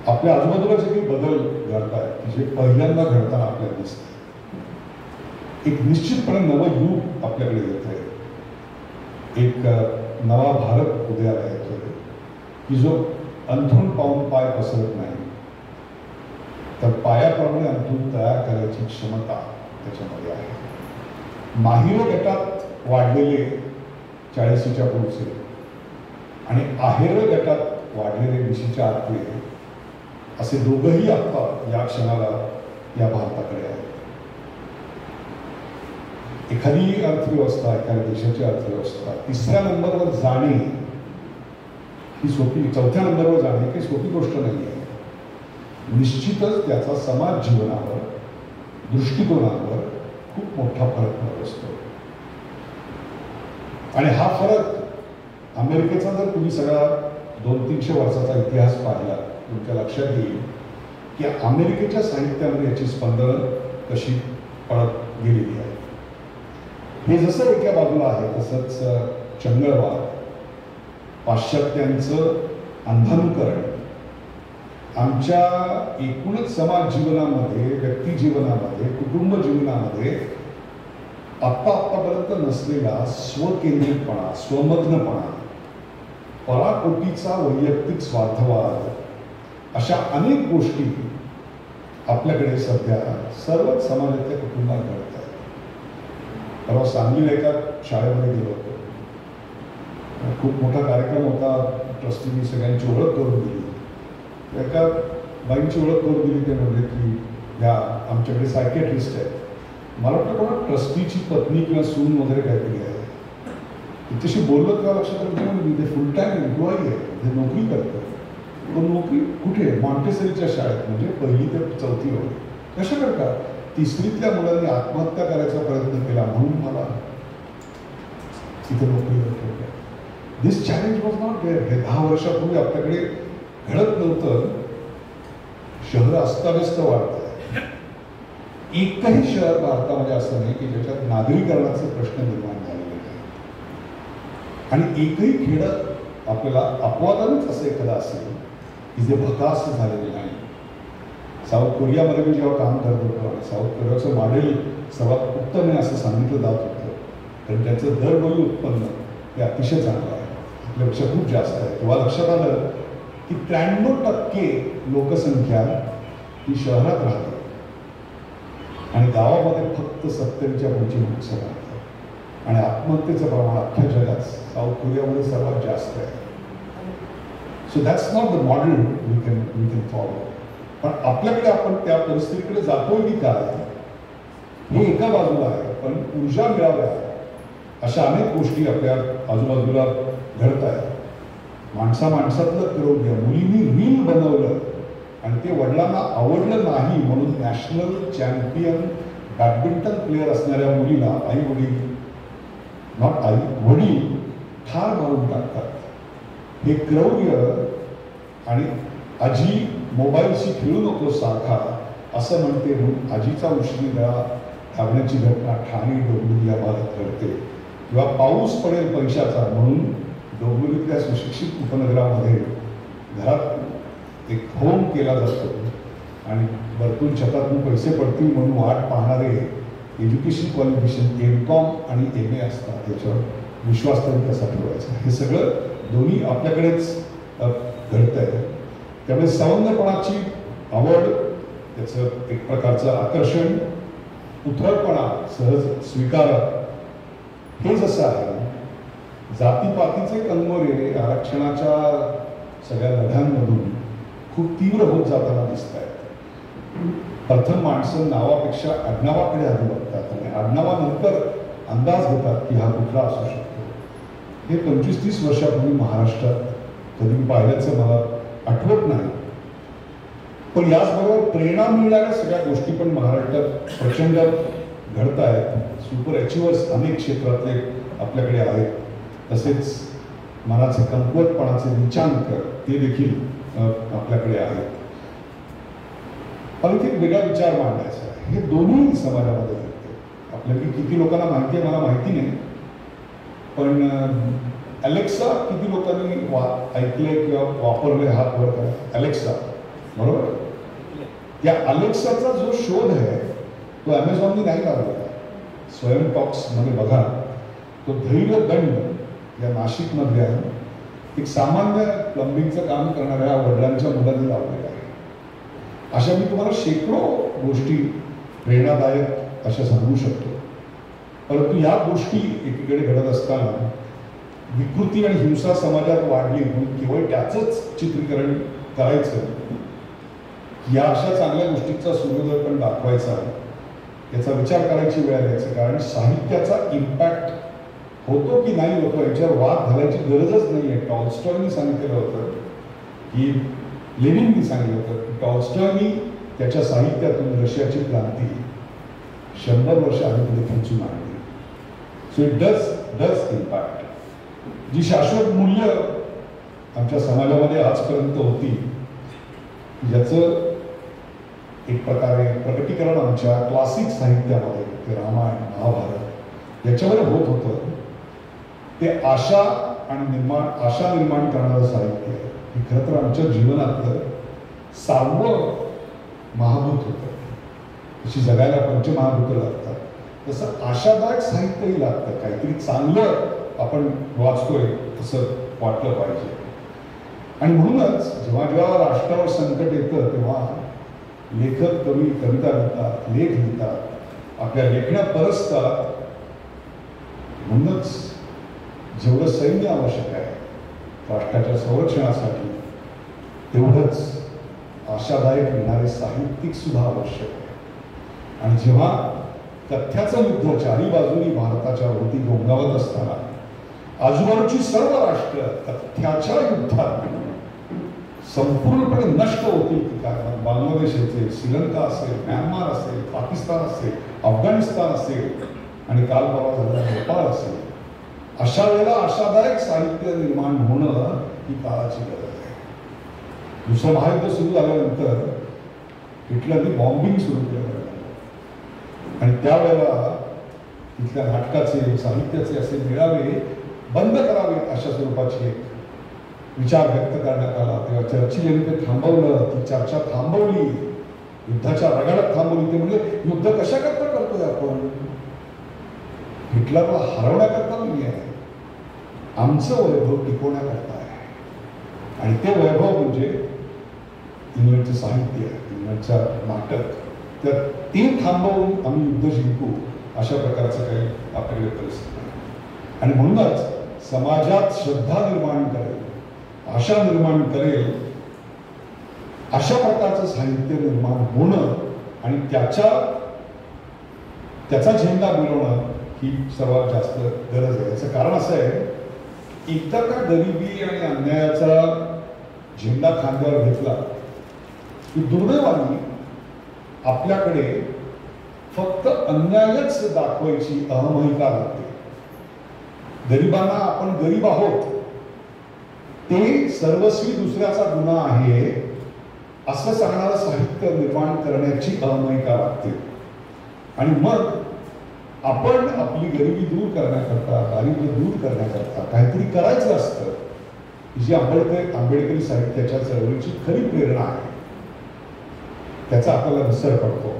आपल्या आजूबाजूला जे काही बदल घडत आहेत की जे पहिल्यांदा घडताना आपल्याला दिसते, एक निश्चितपणे नवं युग आपल्याकडे येत आहे. एक नवा भारत उदयाला येतोय की जो अंथरूण पाहून पाय पसरत नाही, तर पायाप्रमाणे अंथरूण तयार करायची क्षमता त्याच्यामध्ये आहे. माहिर गटात वाढलेले 40च्या पुढचे आणि आहेर गटात वाढलेले 20च्या आतले असे दोघंही आता या क्षणाला या भारताकडे आहेत. एखादी अर्थव्यवस्था, एखाद्या देशाची अर्थव्यवस्था 3ऱ्या नंबरवर जाणे ही सोपी, 4थ्या नंबरवर जाणे ही सोपी गोष्ट नाही आहे. निश्चितच त्याचा समाज जीवनावर, दृष्टिकोनावर खूप मोठा फरक पडत असतो. आणि हा फरक अमेरिकेचा जर तुम्ही सगळा 200-300 वर्षाचा इतिहास पाहिला, तुमच्या लक्षात येईल की अमेरिकेच्या साहित्यामध्ये याची स्पंदनं कशी पडत गेलेली आहे. हे जसं एका बाजूला आहे तसंच चंगळवाद, पाश्चात्यांचं अंधानुकरण आमच्या एकूणच समाज जीवनामध्ये, व्यक्ती जीवनामध्ये, कुटुंब जीवनामध्ये आत्तापर्यंत नसलेला स्वकेंद्रितपणा, स्वमग्नपणा, पराकोटीचा वैयक्तिक स्वार्थवाद, अशा अनेक गोष्टी आपल्याकडे सध्या सर्वच समाजातल्या कुटुंबात घडत आहेत. परवा सांगलीला एका शाळेमध्ये गेलो होतो. खूप मोठा कार्यक्रम होता. ट्रस्टींनी सगळ्यांची ओळख करून दिली. एका बाईंची ओळख करून दिली. ते म्हणजे की ह्या आमच्याकडे सायकेट्रिस्ट आहेत. मला वाटतं कोणा ट्रस्टीची पत्नी किंवा सून वगैरे काहीतरी आहे. तिच्याशी बोललो तेव्हा लक्षात आलं ते फुल टाईम एम्प्लॉई आहे, ते नोकरी करतात. तो नोकरी कुठे? मॉन्टेसरीच्या शाळेत, म्हणजे 1ली ते 4थी होती. कशा करतात? 3रीतल्या मुलांनी आत्महत्या करायचा प्रयत्न केला म्हणून मला तिथे नोकरीवर ठेवलं. दिस चॅलेंज वॉज नॉट देअर. हे 10 वर्षापूर्वी आपल्याकडे घडत नव्हतं. शहरं अस्ताव्यस्त वाढत आहे. एकही शहर भारतामध्ये असं नाही की ज्याच्यात नागरीकरणाचे प्रश्न निर्माण झालेले नाही. आणि एकही खेडं आपल्याला अपवादानेच असं एखादं असेल की जे भकास झालेले नाही. साऊथ कोरियामध्ये मी जेव्हा काम करत होतो आणि साऊथ कोरियाचं मॉडेल सर्वात उत्तम आहे असं सांगितलं जात होतं, कारण त्याचं दरडोई उत्पन्न हे अतिशय चांगलं आहे, आपल्यापेक्षा खूप जास्त आहे. तेव्हा लक्षात आलं की 93% लोकसंख्या ही शहरात राहते आणि गावामध्ये फक्त 70च्या पुढची लोकसंख्या राहतात. आणि आत्महत्येचं प्रमाण अख्ख्या जगात साऊथ कोरियामध्ये सर्वात जास्त आहे. So that's not the model we can follow. पण आपल्याकडे आपण त्या परिस्थितीकडे जातोय की काय हे एका बाजूला आहे. पण ऊर्जा मिळाव्या अशा अनेक गोष्टी आपल्या आजूबाजूला घडत आहेत. माणसातलं करोग्य, मुलींनी रील बनवलं आणि ते वडिलांना आवडलं नाही म्हणून नॅशनल चॅम्पियन बॅडमिंटन प्लेअर असणाऱ्या मुलीला आई वडील ठार मारून टाकतात. हे क्रौर्य आणि आजी मोबाईलशी खेळू नको सारखा असं म्हणते म्हणून आजीचा उशिरी गळा धावण्याची घटना ठाणे डोंबिवली या भागात घडते. किंवा पाऊस पडेल पैशाचा म्हणून डोंबिवलीतल्या सुशिक्षित उपनगरामध्ये घरात एक होम केला जातो आणि वरतून छतातून पैसे पडतील म्हणून वाट पाहणारे एज्युकेशन क्वालिफिकेशन M.Com आणि MA असतात. याच्यावर विश्वास तरी कसा ठेवायचा, हे सगळं दोन्ही आपल्याकडेच घडत आहे. त्यामुळे सवंगपणाची आवड, त्याचं एक प्रकारचं आकर्षण, उथळपणा, सहज स्वीकार, हे जसं आहे. जातीपातीचे कंगोरे आरक्षणाच्या सगळ्या लढ्यांमधून खूप तीव्र होत जाताना दिसत आहेत. प्रथम माणसं नावापेक्षा आडनावाकडे आधी बघतात आणि आडनावानंतर अंदाज घेतात की हा कुठला असू शकतो. हे 25-30 वर्षापूर्वी महाराष्ट्रात कधी पाहिल्याचं मला आठवत नाही. पण याचबरोबर प्रेरणा मिळणाऱ्या सगळ्या गोष्टी पण महाराष्ट्रात प्रचंड घडत आहेत. सुपर अचिव्हर्स अनेक क्षेत्रातले आपल्याकडे आहेत. तसेच मनाचे कमकुवतपणाचे नीचांक ते देखील आपल्याकडे आहेत. पण इथे वेगळा विचार मांडायचा आहे. हे दोन्ही समाजामध्ये घडते. आपल्याकडे किती लोकांना माहिती आहे मला माहिती नाही, पण अलेक्सा किती लोकांनी ऐकले किंवा वापरले हात वर करा. अलेक्सा, बरोबर. या अलेक्साचा जो शोध आहे तो अमेझॉननी नाही लावलेला. स्वयं टॉक्समध्ये बघा, तो धैर्य दंड या नाशिकमधल्या एक सामान्य प्लंबिंगचं काम करणाऱ्या वडिलांच्या मुलांनी लावलेला आहे. अशा मी तुम्हाला शेकडो गोष्टी प्रेरणादायक अशा सांगू शकतो. परंतु या गोष्टी एकीकडे घडत असताना विकृती आणि हिंसा समाजात वाढली म्हणून केवळ त्याचंच चित्रीकरण करायचं, या अशा चांगल्या गोष्टीचा सूर्योदय पण दाखवायचा, याचा विचार करायची वेळ द्यायची. कारण साहित्याचा इम्पॅक्ट होतो की नाही होतो याच्यावर वाद घालायची गरजच नाही आहे. टॉल्स्टॉयनी सांगितलेलं होतं की लेनिननी सांगितलं होतं की टॉल्स्टॉयनी त्याच्या साहित्यातून रशियाची क्रांती 100 वर्ष आधी पुढे खेचून आणली. So it does impact. जी शाश्वत मूल्य आमच्या समाजामध्ये आजपर्यंत होती, ज्याचं एक प्रकारे प्रकटीकरण आमच्या क्लासिक साहित्यामध्ये ते रामायण महाभारत याच्यावर होत होतं, ते आशा निर्माण करणारं साहित्य आहे. हे खरं तर आमच्या जीवनातलं सावं महाभूत होतं. जशी जगायला पंचमहाभूत लागतात तसं आशादायक साहित्यही लागतं. काहीतरी चांगलं आपण वाचतोय असं वाटलं पाहिजे. आणि म्हणूनच जेव्हा जेव्हा राष्ट्रावर संकट येतं तेव्हा लेखक कवी कविता लिहितात, लेख लिहितात, आपल्या लेखण्या परसतात. म्हणूनच जेवढं सैन्य आवश्यक आहे राष्ट्राच्या संरक्षणासाठी, तेवढंच आशादायक लिहिणारे साहित्यिक सुद्धा आवश्यक आहे. आणि जेव्हा तथ्याचं युद्ध चारी बाजूनी भारताच्या भोवती गोंगावत असताना आजूबाजूची सर्व राष्ट्र तथ्याच्या युद्धात संपूर्णपणे नष्ट होतील की काय, बांगलादेश असेल, श्रीलंका असेल, म्यानमार असेल, पाकिस्तान असेल, अफगाणिस्तान असेल आणि काल परवा झालेला नेपाळ असेल, अशा वेळेला आशादायक साहित्य निर्माण होणं ही काळाची गरज आहे. दुसरं महायुद्ध सुरू झाल्यानंतर हिटलरने बॉम्बिंग सुरू केलं आणि त्यावेळेला तिथल्या नाटकाचे साहित्याचे असे मेळावे बंद करावेत अशा स्वरूपाची एक विचार व्यक्त करण्यात आला. तेव्हा चर्चिल यांनी ते थांबवलं, ती चर्चा थांबवली, युद्धाच्या रगाडात थांबवली. ते म्हणजे युद्ध कशा करता करतोय आपण? हिटलरला हरवण्याकरता नाही आहे, आमचं वैभव टिकवण्याकरता आहे. आणि ते वैभव म्हणजे इंग्लंडचं साहित्य, इंग्लंडचं नाटक. तर ते थांबवून आम्ही युद्ध जिंकू अशा प्रकारचं काही आपल्याकडे परिस्थिती आहे. आणि म्हणूनच समाजात श्रद्धा निर्माण करेल, आशा निर्माण करेल अशा प्रकारचं साहित्य निर्माण होणं आणि त्याचा झेंडा मिळवणं ही सर्वात जास्त गरज आहे. याचं कारण असं आहे, एकदा का गरिबी आणि अन्यायाचा झेंडा खांद्यावर घेतला की दुर्दैवाने आपल्याकडे फक्त अन्यायच दाखवायची अहमहिका लागते. गरिबांना आपण गरीब आहोत, ते सर्वस्वी दुसऱ्याचा गुन्हा आहे असं सांगणारं साहित्य निर्माण करण्याची अहमहिका लागते. आणि मग आपण आपली गरिबी दूर करण्याकरता, दारिद्र्य दूर करण्याकरता काहीतरी करायचं असतं, जी आंबेडकरी साहित्याच्या चळवळीची खरी प्रेरणा आहे. त्याचा आपल्याला विसर पडतो.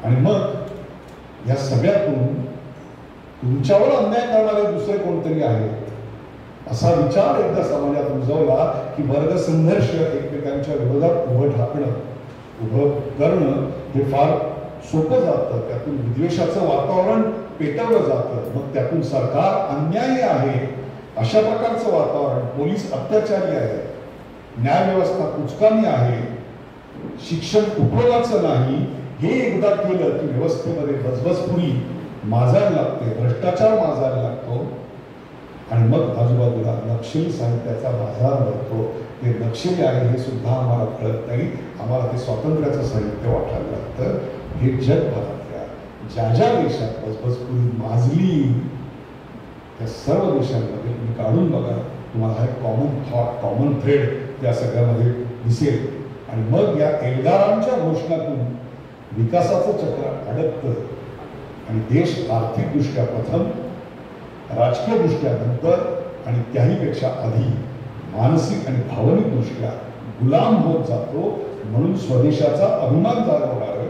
आणि मग या सगळ्यातून तुमच्यावर अन्याय करणारे दुसरे कोणतरी आहेत असा विचार एकदा समाजात रुजवला की वर्ग संघर्ष एकमेकांच्या विरोधात उभं करणं हे फार सोपं जातं. त्यातून विद्वेषाचं वातावरण पेटवलं जातं. मग त्यातून सरकार अन्यायी आहे अशा प्रकारचं वातावरण, पोलीस अत्याचारी आहे, न्यायव्यवस्था कुचकामी आहे, शिक्षण उपयोगाचं नाही, हे एकदा केलं की व्यवस्थेमध्ये बजबजपुरी माजायला लागते, भ्रष्टाचार माजायला लागतो. आणि मग आजूबाजूला नक्षली साहित्याचा बाजार भरतो. ते नक्षली आहे हे सुद्धा आम्हाला कळत नाही. आम्हाला ते स्वातंत्र्याचं साहित्य वाटायला लागतं. हे जगभरातल्या ज्या ज्या देशात बजबजपुरी माजली त्या सर्व देशांमध्ये तुम्ही काढून बघा, तुम्हाला हे कॉमन थॉट, कॉमन थ्रेड त्या सगळ्यामध्ये दिसेल. आणि मग या एल्गारांच्या घोषणातून विकासाचं चक्र अडकतं आणि देश आर्थिकदृष्ट्या प्रथम, राजकीयदृष्ट्या नंतर आणि त्याहीपेक्षा आधी मानसिक आणि भावनिकदृष्ट्या गुलाम होत जातो. म्हणून स्वदेशाचा अभिमान जागवणारं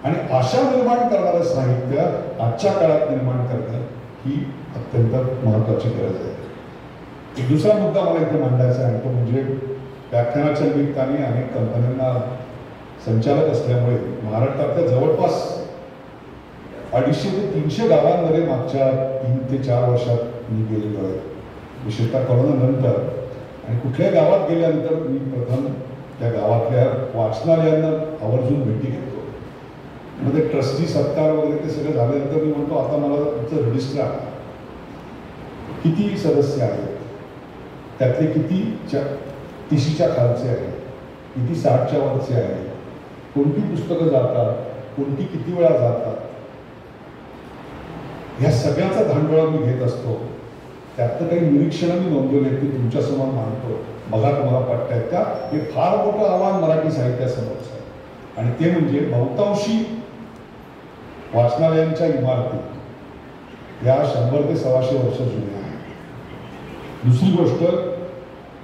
आणि आशा निर्माण करणारं साहित्य आजच्या काळात निर्माण करणं ही अत्यंत महत्त्वाची गरज आहे. एक दुसरा मुद्दा मला इथे मांडायचा आहे, तो म्हणजे व्याख्यानाच्या निमित्ताने अनेक कंपन्यांना संचालक असल्यामुळे महाराष्ट्रातल्या जवळपास 250 ते 300 गावांमध्ये मागच्या 3 ते 4 वर्षात मी गेलेलो आहे, विशेषतः कोरोनानंतर. आणि कुठल्याही गावात गेल्यानंतर मी प्रथम त्या गावातल्या वाचनालयांना आवर्जून भेटी घेतो. मग ते ट्रस्टी सत्कार वगैरे ते सगळं झाल्यानंतर मी म्हणतो, आता मला तुमचं रजिस्टर आहे, किती सदस्य आहेत, त्यातले किती 30च्या खालचे आहेत, किती 60च्या वरचे आहेत, कोणती पुस्तकं जातात, कोणती किती वेळा जातात, ह्या सगळ्याचा धांडोळा मी घेत असतो. त्यातलं काही निरीक्षणं मी नोंदवले ते तुमच्यासमोर मांडतो, बघा तुम्हाला पटतायत का. हे फार मोठं आव्हान मराठी साहित्यासमोरचं आहे. आणि ते म्हणजे बहुतांशी वाचनालयांच्या इमारती या 100 ते 125 वर्ष जुन्या आहेत. दुसरी गोष्ट,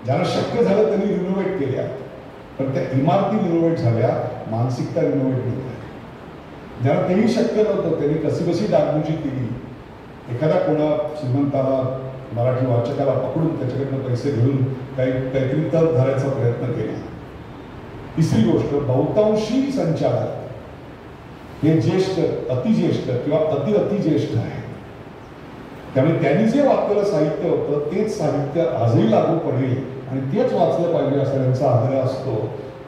ज्यांना शक्य झालं त्यांनी रिनोव्हेट केल्या, पण त्या इमारती रिनोव्हेट झाल्या, मानसिकता रिनोव्हेट नाही झाली. ज्यांना तेही शक्य नव्हतं त्यांनी कशी डागडुजी केली. एखाद्या कोणा श्रीमंताला, मराठी वाचकाला पकडून त्याच्याकडनं पैसे घेऊन काहीतरी तग धरायचा प्रयत्न केला. तिसरी गोष्ट, बहुतांशी संचालक हे ज्येष्ठ, अतिज्येष्ठ किंवा अतिज्येष्ठ आहे. त्यामुळे त्यांनी जे वाचलेलं साहित्य होतं तेच साहित्य आजही लागू पडेल आणि तेच वाचलं पाहिजे असा त्यांचा आग्रह असतो.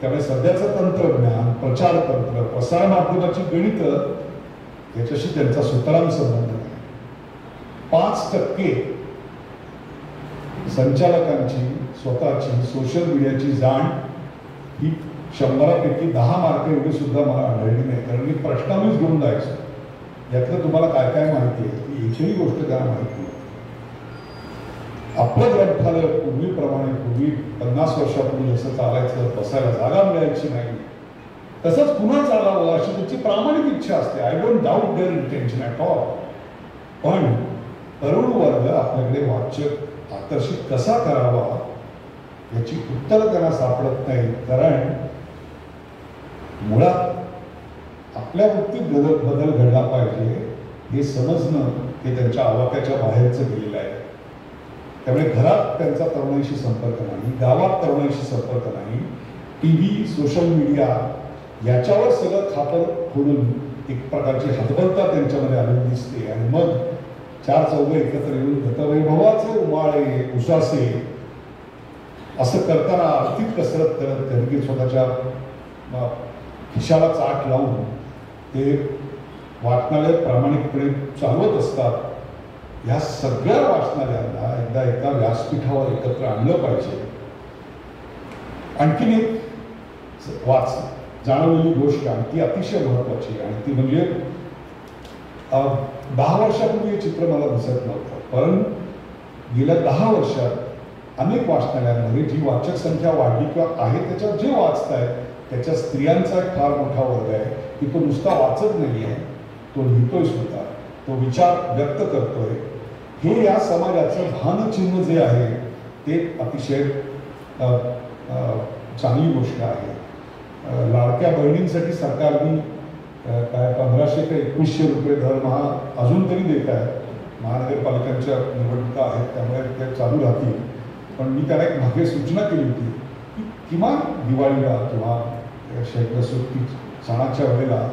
त्यामुळे सध्याचं तंत्रज्ञान, प्रचार तंत्र, प्रसार माध्यमाची गणितं याच्याशी त्यांचा सुतराम संबंध आहे. 5% संचालकांची स्वतःची सोशल मीडियाची जाण ही 100पैकी 10 मार्क एवढी सुद्धा मला आढळली नाही. कारण मी प्रश्नावलीच घेऊन जायचो, यातलं तुम्हाला काय काय माहिती आहे, ती एकही गोष्ट त्याला माहिती नाही. आपलं ग्रंथालय पूर्वी 50 वर्षापूर्वी जसं चालायचं, बसायला जागा मिळायची नाही, तसंच पुन्हा चालावं अशी त्याची प्रामाणिक इच्छा असते. I don't doubt their intention at all. पण तरुण वर्ग आपल्याकडे वाचक आकर्षित कसा करावा याची उत्तरं त्यांना सापडत नाही. कारण मुळात आपल्या वृत्तीत बदल घडला पाहिजे हे समजणं हे त्यांच्या आवाक्याच्या बाहेरचं गेलेलं आहे. त्यामुळे घरात त्यांचा तरुणाईशी संपर्क नाही, गावात तरुणाईशी संपर्क नाही, TV, सोशल मीडिया याच्यावर सगळं खापर फोडून एक प्रकारची हतबलता त्यांच्यामध्ये आलेली दिसते. आणि मग 4 चौघं एकत्र येऊन गतवैभवाचे उमाळे, उसासे असं करताना आर्थिक कसरत करत कधी स्वतःच्या खिशाला चाट लावून ते वाचनालय प्रामाणिकपणे चालवत असतात. ह्या सगळ्या वाचनालयांना एकदा एका व्यासपीठावर एकत्र आणलं पाहिजे. आणखीन एक जाणवलेली गोष्ट आणि ती अतिशय महत्वाची, आणि ती म्हणजे 10 वर्षापूर्वी हे चित्र मला दिसत नव्हतं, पण गेल्या 10 वर्षात अनेक वाचनालयांमध्ये जी वाचक संख्या वाढली किंवा आहे त्याच्यात जे वाचतायत त्याच्या स्त्रियांचा एक फार मोठा वर्ग आहे की तो नुसता वाचत नाही आहे, तो लिहितोय सुद्धा, तो विचार व्यक्त करतोय. हे या समाजाचं भानचिन्ह जे आहे ते अतिशय चांगली गोष्ट आहे. लाडक्या बहिणींसाठी सरकारने काय 1500 ते 2100 रुपये दरमहा अजून तरी देत आहे. महानगरपालिकांच्या निवडणुका आहेत त्यामुळे ते चालू राहतील. पण मी त्याला एक मागे सूचना केली होती की किमान दिवाळीला किंवा शैक्षणिक सणाच्या वेळेला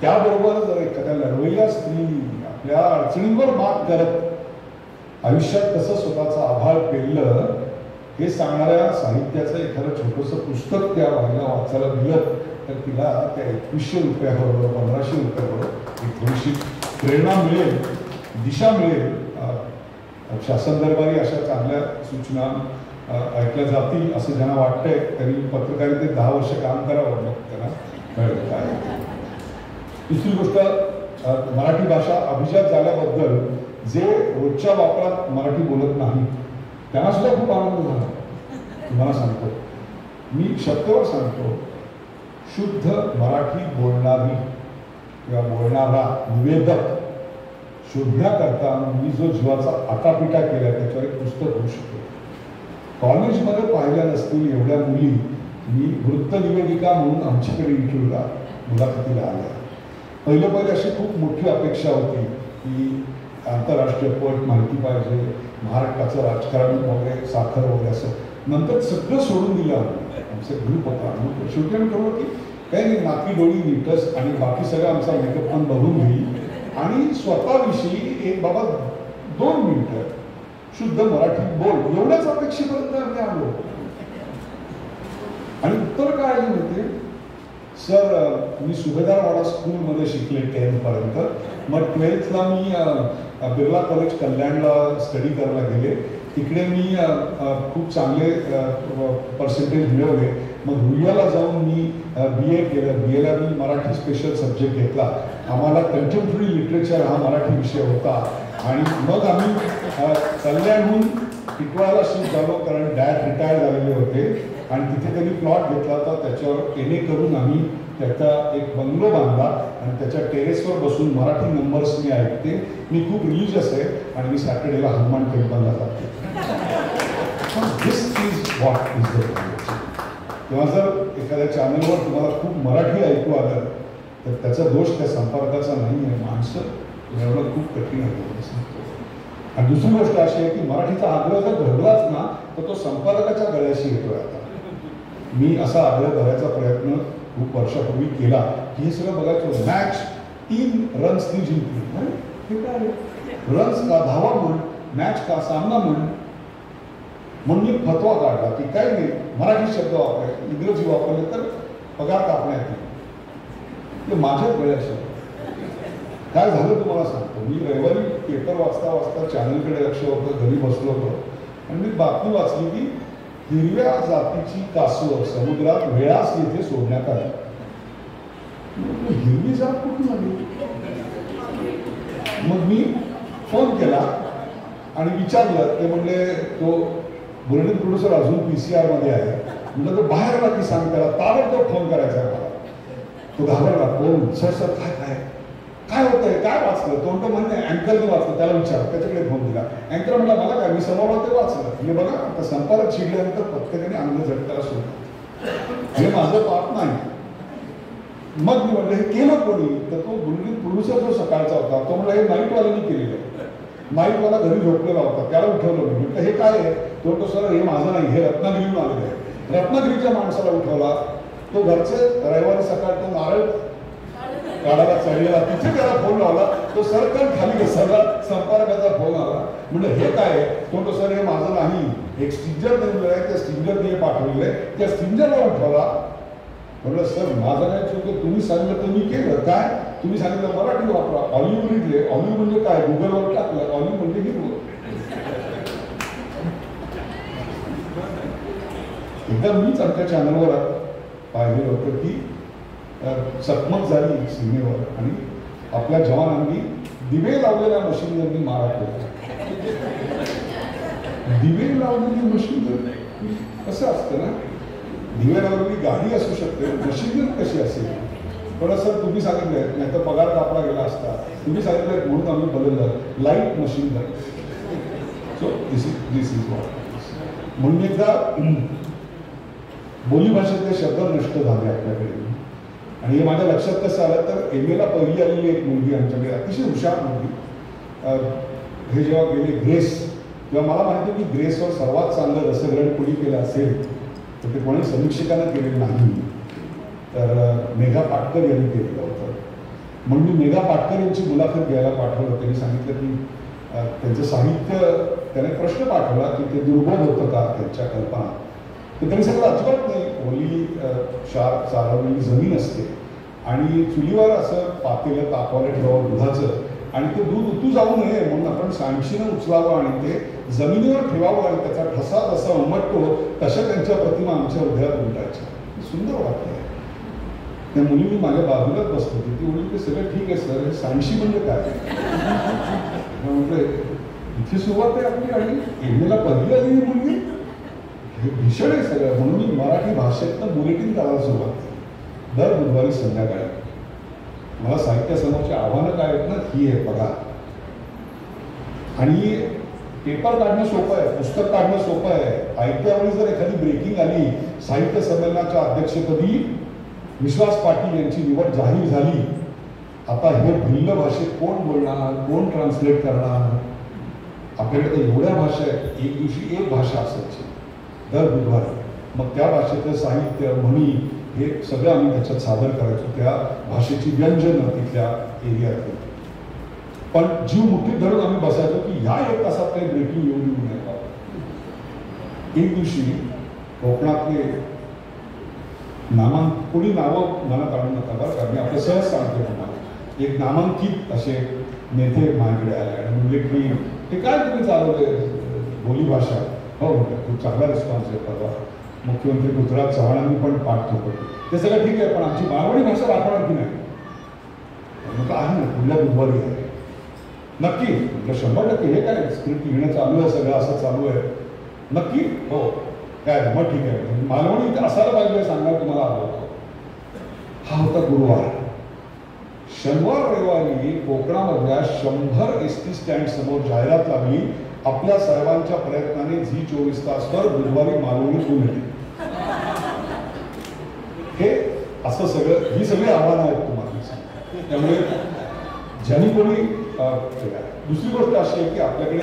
त्याबरोबर जर एखाद्या लढवय्या स्त्री आपल्या अडचणींवर मात करत आयुष्यात कसं स्वतःचं आभाळ पेललं हे सांगणाऱ्या साहित्याचं एखादं छोटंसं पुस्तक त्या बाईला वाचायला दिलं तर तिला त्या 2100 रुपयाबरोबर 1500 रुपयाबरोबर एक थोडीशी प्रेरणा मिळेल, दिशा मिळेल. शासन दरबारी अशा चांगल्या सूचना ऐकल्या जातील असं ज्यांना वाटतंय त्यांनी पत्रकारितेत 10 वर्ष काम करावं, मग त्यांना कळलं काय. दुसरी गोष्ट, मराठी भाषा अभिजात झाल्याबद्दल जे रोजच्या वापरात मराठी बोलत नाही त्यांना सुद्धा खूप आनंद झाला. तुम्हाला सांगतो, मी शब्दावर सांगतो, शुद्ध मराठी बोलणारी किंवा बोलणारा निवेदक शोधण्याकरता मी जो जीवाचा आटापिटा केला त्याच्यावर एक पुस्तक होऊ शकतो. कॉलेजमध्ये पाहिल्या नसतील एवढ्या मुली मी वृत्त निवेदिका म्हणून आमच्याकडे इंटरव्ह्यूला मुलाखतीला आल्या. पहिले अशी खूप मोठी अपेक्षा होती की आंतरराष्ट्रीय पट माहिती पाहिजे, महाराष्ट्राचं राजकारण वगैरे, साखर वगैरे असं. नंतर सगळं सोडून दिलं आमचे ग्रुप होता. शेवटी आम्ही ठरवलं की काही नाही, नाकी डोळी नीटच आणि बाकी सगळं आमचा मेकअप पण बघून घेईल आणि स्वतःविषयी एक बाबा 2 मिनिटं शुद्ध मराठी बोल, एवढ्याच अपेक्षेपर्यंत आम्ही आलो. आणि उत्तर काय आली होते, सर मी सुभेदारवाडा स्कूलमध्ये शिकले 10th पर्यंत. मग 12th ला मी बिर्ला कॉलेज कल्याणला स्टडी करायला गेले. तिकडे मी खूप चांगले पर्सेंटेज मिळवले. मग रुईयाला जाऊन मी BA केलं. BAला मी मराठी स्पेशल सब्जेक्ट घेतला. आम्हाला कंटेम्पररी लिटरेचर हा मराठी विषय होता. आणि मग आम्ही कल्याणहून टिटवाळाला शिफ्ट झालो, कारण डॅड रिटायर झालेले होते आणि तिथे त्यांनी प्लॉट घेतला होता. त्याच्यावर MA करून आम्ही त्याचा एक बंगलो बांधला आणि त्याच्या टेरेसवर बसून मराठी नंबर्स मी ऐकते. मी खूप रिलिजियस आहे आणि मी सॅटर्डेला हनुमान टेम्पलला जाते. This is what is the language. तेव्हा जर एखाद्या चॅनलवर तुम्हाला खूप मराठी ऐकू आलं तर त्याचा दोष त्या संपर्काचा नाही आहे. माणसं मिळवणं खूप कठीण आहे. आणि दुसरी गोष्ट अशी आहे की मराठीचा आग्रह जर घडलाच ना तर तो संपादकाच्या गळ्याशी येतोय. आता मी असा आग्रह करायचा प्रयत्न खूप वर्षापूर्वी केला की हे सगळं बघायचं, मॅच 3 रन्सनी जिंकली. हे काय रन्स का, धावा म्हण, मॅच का, सामना म्हण. म्हणून मी फतवा काढला की काय नाही, मराठी शब्द वापरायचे, इंग्रजी वापरले तर पगार कापण्यात येईल. ते माझ्याच गळ्याशी काय झालं तुम्हाला सांगतो. मी रविवारी पेपर वाचता वाचता चॅनलकडे लक्ष होतं, घरी बसलो होतो आणि मी बातमी वाचली की हिरव्या जातीची कासवं समुद्रात वेळास येथे सोडण्यात आली. हिरवी जात कुठून आली? मग मी फोन केला आणि विचारलं. ते म्हणले तो बुलेटिन प्रोड्युसर अजून PCR मध्ये आहे. म्हणलं तो बाहेर आला की सांग, त्याला ताबडतोब फोन करायचा मला. तो घाबरला. फोन सर सर काय काय काय होतंय, काय वाचलं? तो म्हणणे अँकरने वाचलं, त्याला विचार. त्याच्याकडे फोन दिला. अँकर म्हणला मला काय, मी समोर ते वाचलं. म्हणजे बघा आता संपादक शिकल्यानंतर प्रत्येकाने अंग झटकायला सुरू, हे माझं पाप नाही. मग मी म्हणलं हे केलं कोणी, तर तो बुलेटिन प्रोड्युसर जो सकाळचा होता तो म्हणला हे नाईटवाल्यांनी केलेलं आहे. नाईटवाला घरी झोपलेला होता, त्याला उठवलं मी. म्हटलं हे काय आहे? तो सर हे माझं नाही, हे रत्नागिरीहून आलेलं आहे. रत्नागिरीच्या माणसाला उठवला. तो घरचे रविवारी सकाळ तो नारळ काढायला चढलेला, तिथे त्याला फोन लावला. तो सरकन खाली घसरला. संपर्काचा फोन आला. म्हणजे हे काय आहे? तो सर हे माझं नाही, एक स्टिंजर दिलेलं आहे, त्या स्टिंजरने पाठवलेलं आहे, त्या स्टिंजरला उठवला. म्हणलं सर माझं काय चुकलं, तुम्ही सांगितलं तर मी केलं. काय तुम्ही सांगितलं मराठी वापरा, ऑलिव्ह लिहिलं. ऑलिव्ह म्हणजे काय, गुगलवर टाकलं, ऑलिव्ह म्हणजे हिरवं. एकदा मीच आमच्या चॅनलवर पाहिलेलं होतं की चकमक झाली सीमेवर आणि आपल्या जवानांनी दिवे लावलेल्या मशीनवरनी मारा केला. दिवे लावलेली मशीनवर कसं असतं ना, दिवे लावलेली गाडी असू शकते, मशीनवर कशी असेल? पण सर तुम्ही सांगितलं नाही तर पगार कापला गेला असता, तुम्ही सांगितलं म्हणून आम्ही बदललं, light machine. So this is what. म्हणून एकदा बोलीभाषेतले शब्द नष्ट झाले आपल्याकडे. आणि हे माझ्या लक्षात कसं आलं तर MAला पहिली आलेली एक मुलगी आमच्याकडे, अतिशय हुशार मुलगी. हे जेव्हा गेले ग्रेस, तेव्हा मला माहिती की ग्रेसवर सर्वात चांगलं रसग्रहण कोणी केलं असेल तर ते कोणी समीक्षकांना केलेलं नाही, तर मेघा पाटकर यांनी केलेलं होतं. म्हणून मी मेघा पाटकर यांची मुलाखत घ्यायला पाठवलं. त्यांनी सांगितलं की त्यांचं साहित्य, त्याने प्रश्न पाठवला की ते दुर्बोध होतं का त्यांच्या कल्पना. तर त्यांनी सगळं अजिबात नाही. ओली चालवलेली जमीन असते आणि चुलीवर असं पातेलं तापवायला ठेवावं दुधाचं आणि ते दूध उतू जाऊ नये म्हणून आपण सांडशीनं उचलावं आणि ते जमिनीवर ठेवावं आणि त्याचा ठसा जसा उमटतो तशा त्यांच्या प्रतिमा आमच्या हृदयात उमटायच्या. सुंदर वाटलं. त्या मुलींनी माझ्या बाजूलाच बसत होती. ती मुली ते सगळं ठीक आहे सर, हे सांडशी म्हणजे काय? म्हटलं इथे सुरुवात आहे आपली आणि एमएला पहिली आली ही मुलगी, हे भीषण आहे सगळं. म्हणून मी मराठी भाषेतनं बुलेटिन करायला सुरुवात केली दर बुधवारी संध्याकाळी. मला साहित्यासमोरची आव्हानं काय आहेत ना, ही आहे बघा. आणि पेपर काढणं सोपं आहे, पुस्तक काढणं सोपं आहे. ऐकत्या वेळी जर एखादी ब्रेकिंग आली, साहित्य संमेलनाच्या अध्यक्षपदी विश्वास पाटील यांची निवड जाहीर झाली, आता हे भिल्ल भाषेत कोण बोलणार, कोण ट्रान्सलेट करणार. आपल्याकडे तर एवढ्या भाषा आहेत, एक दिवशी एक भाषा असायची दर बुधवारी. मग त्या भाषेतलं साहित्य, म्हणी हे सगळं आम्ही त्याच्यात सादर करायचो, त्या भाषेची व्यंजनं तिथल्या एरियातली. पण जीव मुठीत धरून आम्ही बसायचो की ह्या एक तासात काही ब्रेकिंग येऊ देऊ नये का. एक दिवशी कोकणातले कोणी नावं मला काढून नका बरं का, मी आपलं सहज सांगतो तुम्हाला. एक नामांकित असे नेते माझ्याकडे आले आणि म्हणले की ते काय तुम्ही चालवले बोली भाषा. हो म्हटलं खूप चांगला रिस्पॉन्स आहे. परवा मुख्यमंत्री पृथ्वीराज चव्हाणांनी पण पाठ ठोकवली. ते सगळं ठीक आहे, पण आमची मालवणी भाषा दाखवणार की नाही. म्हटलं आहे ना, पुढल्या बुधवारी आहे. नक्की म्हटलं 100%. हे काय स्क्रिप्ट लिहिणं चालू आहे, सगळं असं चालू आहे नक्की. हो काय मग ठीक आहे. मालवणी असायला पाहिजे सांगणार तुम्हाला आलो होतो. हा होता गुरुवार. शनिवार रविवारी कोकणामधल्या 100 एसटी स्टँड समोर जाहिरात लागली, आपल्या सर्वांच्या प्रयत्नाने झी 24 तासवर बुधवारी मालवणी होऊन येते. हे असं सगळं, ही सगळी आव्हानं आहेत तुम्हाला. त्यामुळे ज्यांनी कोणी दुसरी गोष्ट अशी आहे की आपल्याकडे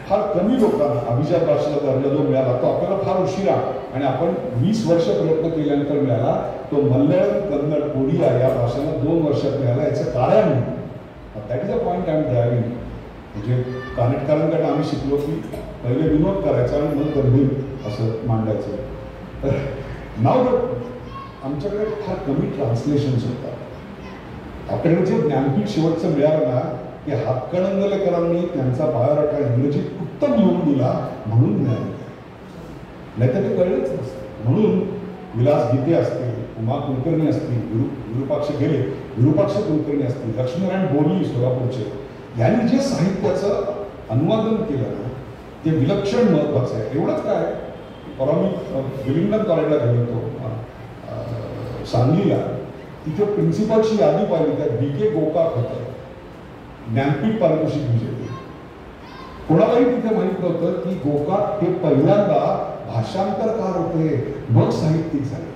फार कमी लोकांना अभिजात भाषेचा दर्जा जो मिळाला तो आपल्याला फार उशिरा, आणि आपण 20 वर्ष प्रयत्न केल्यानंतर मिळाला. तो मल्याळम, कन्नड, ओडिया या भाषांना 2 वर्षात मिळाला. याचं कारण that is a point I am driving. म्हणजे कानेटकरांकडनं आम्ही शिकलो की पहिले विनोद करायचा आणि मग गंभीर असं मांडायचं. तर नाव आमच्याकडे फार कमी ट्रान्सलेशन्स होतात. आपल्याकडे जे ज्ञानपीठ शेवटचं मिळालं ना, की हातकणंगलेकरांनी त्यांचा बायोडाटा इंग्रजीत उत्तम लिहून दिला म्हणून मिळालं, नाही तर ते कळलंच नसतं. म्हणून विलास गीते असतील, उमा कुलकर्णी असतील, विरूपाक्ष कुलकर्णी असतील, लक्ष्मीनारायण बोली सोलापूरचे, यांनी जे साहित्याचं अनुवादन केलं ना, ते विलक्षण महत्वाचं आहे. एवढंच काय, परवा मी विलिंग्डन कॉलेजला गेलो होतो सांगलीला. तिथे प्रिन्सिपलची यादी पाहिली, त्यात BK गोकाक होतं, ज्ञानपीठ पारितोषिक विजेते. कोणालाही तिथे माहित नव्हतं की गोकाक हे पहिल्यांदा भाषांतरकार होते, मग साहित्यिक झाले.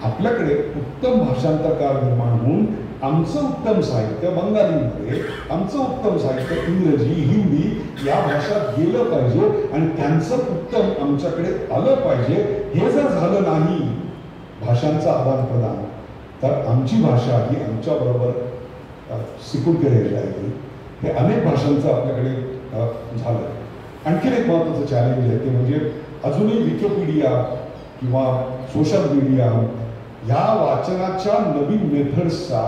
आपल्याकडे उत्तम भाषांतरकार निर्माण होऊन आमचं उत्तम साहित्य बंगालीमध्ये, आमचं उत्तम साहित्य इंग्रजी, हिंदी या भाषात गेलं पाहिजे आणि त्यांचं उत्तम आमच्याकडे आलं पाहिजे. हे जर झालं नाही भाषांचं आदान प्रदान, तर आमची भाषा ही आमच्याबरोबर सिकून केलेली आहे. हे अनेक भाषांचं आपल्याकडे झालं. आणखीन एक महत्त्वाचं चॅलेंज आहे ते म्हणजे अजूनही विकिपीडिया किंवा सोशल मीडिया ह्या वाचनाच्या नवीन मेथड्सचा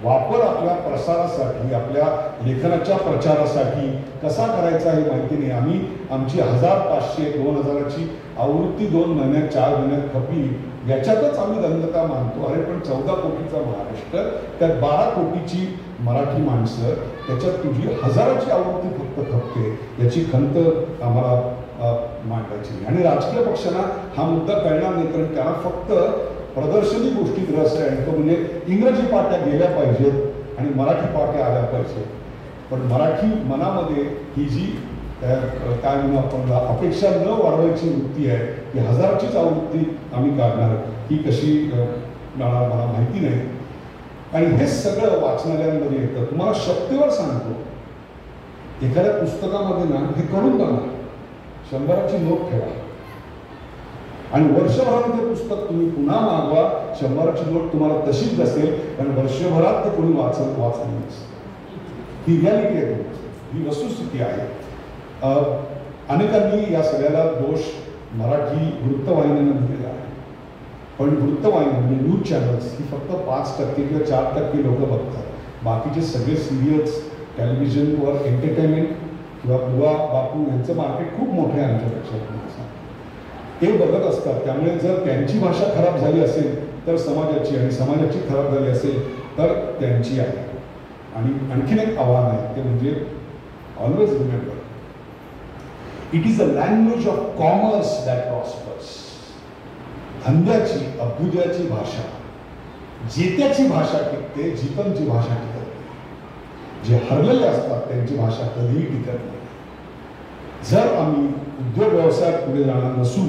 वापर आपल्या प्रसारासाठी, आपल्या लेखनाच्या प्रचारासाठी कसा करायचा हे माहिती नाही. आम्ही आमची 1500, 2000ची आवृत्ती 2 महिन्यात 4 महिन्यात खपली, याच्यातच आम्ही दंगता मानतो. अरे पण 14 कोटीचा महाराष्ट्र, त्यात 12 कोटीची मराठी माणसं, त्याच्यात तुझी 1000ची आवृत्ती फक्त खपते, याची खंत आम्हाला मांडायची. आणि राजकीय पक्षांना हा मुद्दा कळणार नाही, कारण त्यांना फक्त प्रदर्शनी गोष्टीत रस आहे, आणि तो म्हणजे इंग्रजी पाट्या गेल्या पाहिजेत आणि मराठी पाट्या आल्या पाहिजेत. पण मराठी मनामध्ये ही जी काय म्हणू आपण अपेक्षा न वाढवायची वृत्ती आहे, की 1000चीच आवृत्ती आम्ही काढणार, ही कशी मिळणार मला माहिती नाही. आणि हे सगळं वाचनालयांमध्ये येतं. तुम्हाला शक्तीवर सांगतो, एखाद्या पुस्तकामध्ये ना हे करून बघा, 100ची नोट ठेवा आणि वर्षभरात ते पुस्तक तुम्ही पुन्हा मागवा, 100ची नोट तुम्हाला तशीच असेल, कारण वर्षभरात ते कोणी वाचलं नसतं. ही रियालिटी आहे, ही वस्तुस्थिती आहे. अनेकांनी या सगळ्याला दोष मराठी वृत्तवाहिन्यांना दिलेला आहे. पण वृत्तवाहिनी म्हणजे न्यूज चॅनल्स ही फक्त 5% किंवा 4% लोक बघतात. बाकीचे सगळे सिरियल्स, टेलिव्हिजनवर एंटरटेनमेंट किंवा बुवा बापू यांचं मार्केट खूप मोठं आहे आमच्यापेक्षा. ते बघत असतात. त्यामुळे जर त्यांची भाषा खराब झाली असेल तर समाजाची, आणि समाजाची खराब झाली असेल तर त्यांची आहे. आणि आणखीन एक आव्हान आहे ते म्हणजे always remember, it is a language of commerce that prospers. धंद्याची अभ्युदयाची भाषा, जेत्याची भाषा टिकते, जितमची भाषा टिकत नाही. जे हरलेले असतात त्यांची भाषा कधीही टिकत नाही. जर आम्ही उद्योग व्यवसायात पुढे जाणार नसू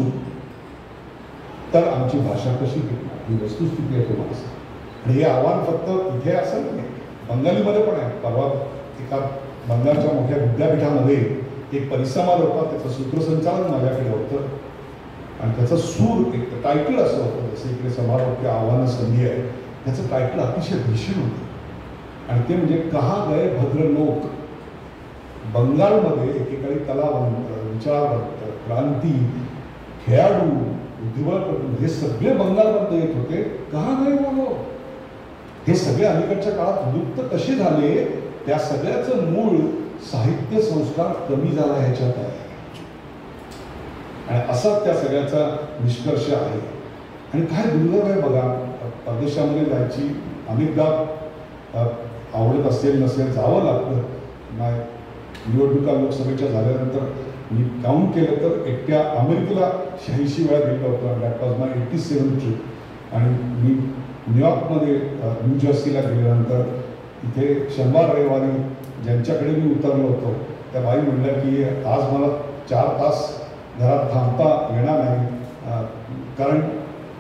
तर आमची भाषा कशी टिकणार, ही वस्तुस्थिती आहे तुम्हाला सांग. आणि हे आव्हान फक्त इथे असं नाही, बंगालीमध्ये पण आहे. परवा एका बंगालच्या मोठ्या विद्यापीठामध्ये एक परिसंवाद होता, त्याचं सूत्रसंचालन माझ्याकडे होतं आणि त्याचा सूर एक टायटल असं होतं, जसं इकडे समारोप के आव्हान संधी आहे, त्याचं टायटल अतिशय भीषण होतं आणि ते म्हणजे कहा गए भद्र लोक. बंगालमध्ये एकेकाळी कलावंत, विचारवंत, क्रांती, खेळाडू, बुद्धिबळपटू हे सगळे बंगालमध्ये येत होते. कहा गए वो लोग? हे सगळे अलीकडच्या काळात लुप्त कसे झाले? त्या सगळ्याचं मूळ साहित्य संस्कार कमी झाला ह्याच्यात आहे आणि असाच त्या सगळ्याचा निष्कर्ष आहे. आणि काय दुर्दैव आहे बघा, परदेशामध्ये जायची अनेकदा आवडत असेल नसेल जावं लागतं. निवडणुका लोकसभेच्या झाल्यानंतर मी काउंट केलं तर एकट्या अमेरिकेला 86 वेळा गेलो होतो. That was my 87th trip. आणि मी न्यूयॉर्कमध्ये न्यू जर्सीला गेल्यानंतर तिथे शनिवार रविवारी ज्यांच्याकडे मी उतरलो होतो त्या बाई म्हणल्या की आज मला 4 तास घरात थांबता येणार नाही कारण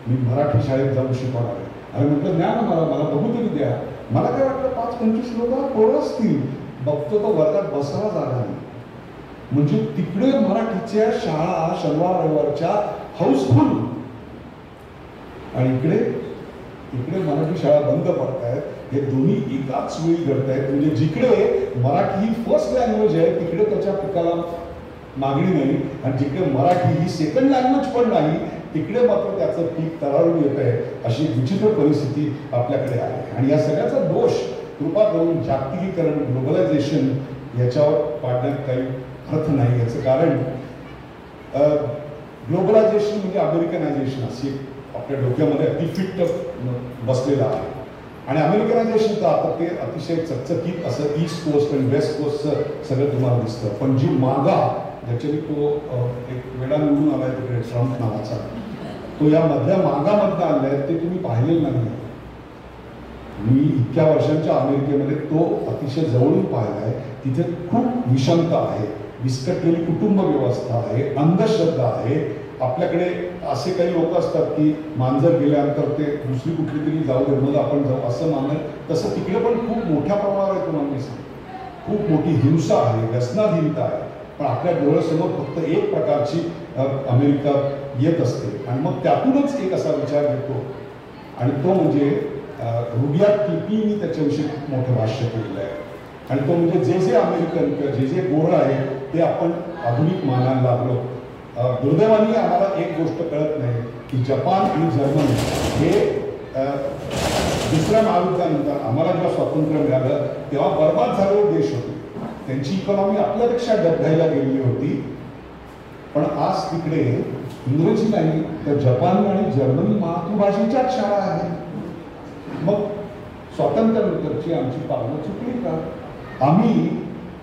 मी मराठी शाळेत जाऊन शिकवणार आहे. आणि म्हटलं न्या ना मला बघू तरी द्या. मला काय वाटलं 5-25 लोक पोरं असतील. बघतो तो वर्गात बसायला जागा नाही. म्हणजे तिकडे मराठीच्या शाळा शनिवार रविवारच्या हाऊसफुल आणि इकडे मराठी शाळा बंद पडतायत. हे दोन्ही एकाच वेळी घडत आहेत. म्हणजे जिकडे मराठी ही फर्स्ट लँग्वेज आहे तिकडे त्याच्या पिकाला मागणी नाही आणि जिकडे मराठी ही सेकंड लँग्वेज पण नाही तिकडे मात्र त्याचं पीक तरारून येत आहे. अशी विचित्र परिस्थिती आपल्याकडे आहे. आणि या सगळ्याचा दोष कृपा करून जागतिकीकरण, ग्लोबलायझेशन याच्यावर पाडण्यात काही अर्थ नाही. याचं कारण ग्लोबलायझेशन म्हणजे अमेरिकनायझेशन अशी आपल्या डोक्यामध्ये अति फिट बसलेलं आहे. आणि अमेरिकनायझेशन तर आता ते अतिशय चकचकीत असं ईस्ट कोस्ट आणि वेस्ट कोस्टचं सगळं तुम्हाला दिसतं. पण जी मागा ज्याच्याने तो एक वेळा निवडून आलाय तिकडे ट्रम्प नावाचा, तो या मधल्या मागामधनं आलाय ते तुम्ही पाहिलेलं नाही. मी इतक्या वर्षांच्या अमेरिकेमध्ये तो अतिशय जवळून पाहिला आहे. तिथे खूप विषमता आहे, विस्कटलेली कुटुंब व्यवस्था आहे, अंधश्रद्धा आहे. आपल्याकडे असे काही लोक असतात की मांजर गेल्यानंतर ते दुसरी कुठली तरी जाऊ दे मग आपण जाऊ असं मानणं. तसं तिकडे पण खूप मोठ्या प्रमाणावर आहे. तुम्हाला मी सांगतो खूप मोठी हिंसा आहे, व्यसनाधीनता आहे. पण आपल्या डोळ्यासमोर फक्त एक प्रकारची अमेरिका येत असते आणि मग त्यातूनच एक असा विचार येतो आणि तो म्हणजे रुडियार्ड किपलिंगनी त्याच्याविषयी मोठं भाष्य केलेलं आहे. आणि तो म्हणजे जे अमेरिकन किंवा जे गोरं आहे ते आपण आधुनिक मानायला लागलो. दुर्दैवाने आम्हाला एक गोष्ट कळत नाही की जपान आणि जर्मनी हे दुसऱ्या महायुद्धानंतर आम्हाला जेव्हा स्वातंत्र्य मिळालं तेव्हा बर्बाद झालेले देश होते. त्यांची इकॉनॉमी आपल्यापेक्षा डबघाईला गेलेली होती. पण आज तिकडे इंग्रजी नाही तर जपान आणि जर्मनी मातृभाषेच्याच शाळा आहेत. मग स्वातंत्र्यानंतरची आमची पावलं चुकली का? आम्ही